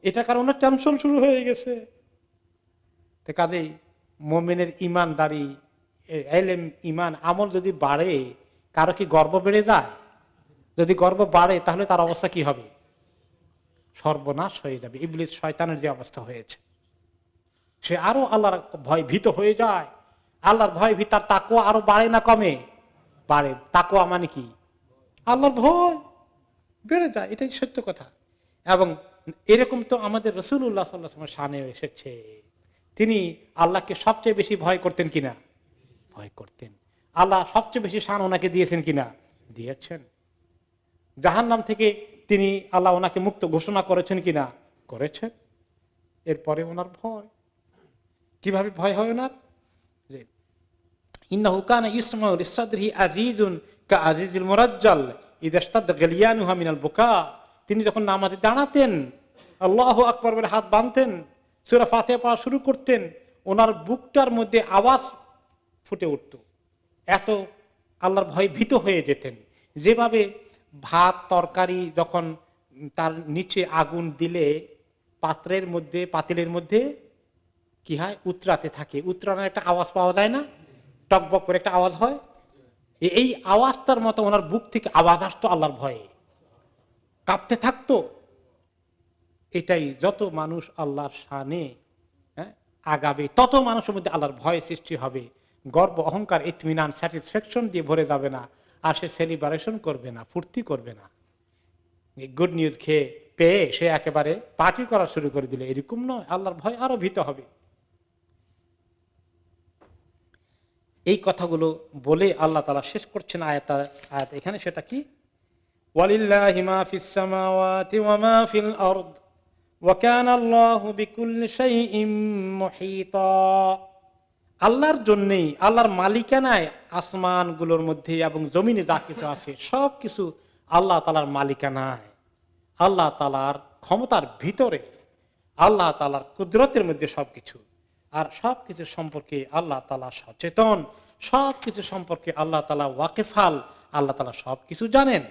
এটা কারণে টেনশন শুরু হয়ে গেছে। তো কাজেই মুমিনের ইমানদারি, ইলম, ঈমান, আমল যদি বাড়ে, কারো কি গর্ব বেড়ে যায়? যদি গর্ব বাড়ে তাহলে তার অবস্থা কি হবে? সর্বনাশ হয়ে যাবে। ইবলিস শয়তানের যে অবস্থা হয়েছে, সে আরো আল্লাহর ভয় ভীত হয়ে যায়। আল্লাহর ভয় ভীত, তার তাকওয়া আরো বাড়ে না কমে? বাড়ে। তাকওয়া মানে কি? আল্লাহর ভয় বেড়ে যায়, এটাই সত্য কথা। এবং এরকম তো আমাদের রাসূলুল্লাহ সাল্লাল্লাহু আলাইহি ওয়াসাল্লাম শানে এসেছে, তিনি আল্লাহকে সবচেয়ে বেশি ভয় করতেন কিনা? ভয় করতেন। আল্লাহ সবচেয়ে বেশি শান ওনাকে দিয়েছেন কিনা? দিয়েছেন। জাহান্নাম থেকে তিনি, আল্লাহ ওনাকে মুক্ত ঘোষণা করেছেন কিনা? করেছেন। এরপরে ওনার ভয়, কিভাবে ভয় হয় ওনার? যে ইন্নাহু কানা ইসমাউ লিসাদরিহি আজিজুন কা আজিজিল মুরাজ্জাল ইযা ইশতাদ্দা গালিয়ানুহা মিনাল বুকা। তিনি যখন নামাজে দাঁড়াতেন, আল্লাহু আকবার বলে হাত বাঁধতেন, সূরা ফাতিহা পড়া শুরু করতেন, ওনার বুকটার মধ্যে আওয়াজ ফুটে উঠত, এত আল্লাহর ভয় ভীত হয়ে যেতেন। যেভাবে ভাত তরকারি যখন তার নিচে আগুন দিলে পাত্রের মধ্যে, পাতিলের মধ্যে কি হয়, উতরাতে থাকে, উতরানোর একটা আওয়াজ পাওয়া যায় না, টকবক করে একটা আওয়াজ হয়, এই আওয়াজটার মতো ওনার বুক থেকে আওয়াজ আসতো আল্লাহর ভয়ে, কাঁপতে থাকতো। এটাই, যত মানুষ আল্লাহর শানে আগাবে তত মানুষের মধ্যে আল্লাহর ভয় সৃষ্টি হবে, গর্ব, অহংকার, ইতমিনান, স্যাটিসফ্যাকশন দিয়ে ভরে যাবে না, আর সে সেলিব্রেশন করবে না, ফুর্তি করবে না। গুড নিউজ খেয়ে পেয়ে সে একেবারে পার্টি করা শুরু করে দিলে, এরকম নয়। আল্লাহর ভয় আরো ভীত হবে। এই কথাগুলো বলে আল্লাহ তাআলা শেষ করছেন আয়াত এখানে, সেটা কি? ওয়ালিল্লাহি মা ফিস সামাওয়াতি ওয়া মা ফিল আরদ ওয়া কানা আল্লাহু বিকুল্লি শাইইন মুহীতা। আল্লাহর জন্যই, আল্লাহর মালিকানায় আসমানগুলোর মধ্যে এবং জমিনে যা কিছু আছে সব কিছু আল্লাহ তাআলার মালিকানায়, আল্লাহ তাআলার ক্ষমতার ভিতরে, আল্লাহ তাআলার কুদরতের মধ্যে সবকিছু। আর সবকিছু সম্পর্কে আল্লাহ তাআলা সচেতন, সবকিছু সম্পর্কে আল্লাহ তাআলা ওয়াকিফাল, আল্লাহ তাআলা সবকিছু জানেন।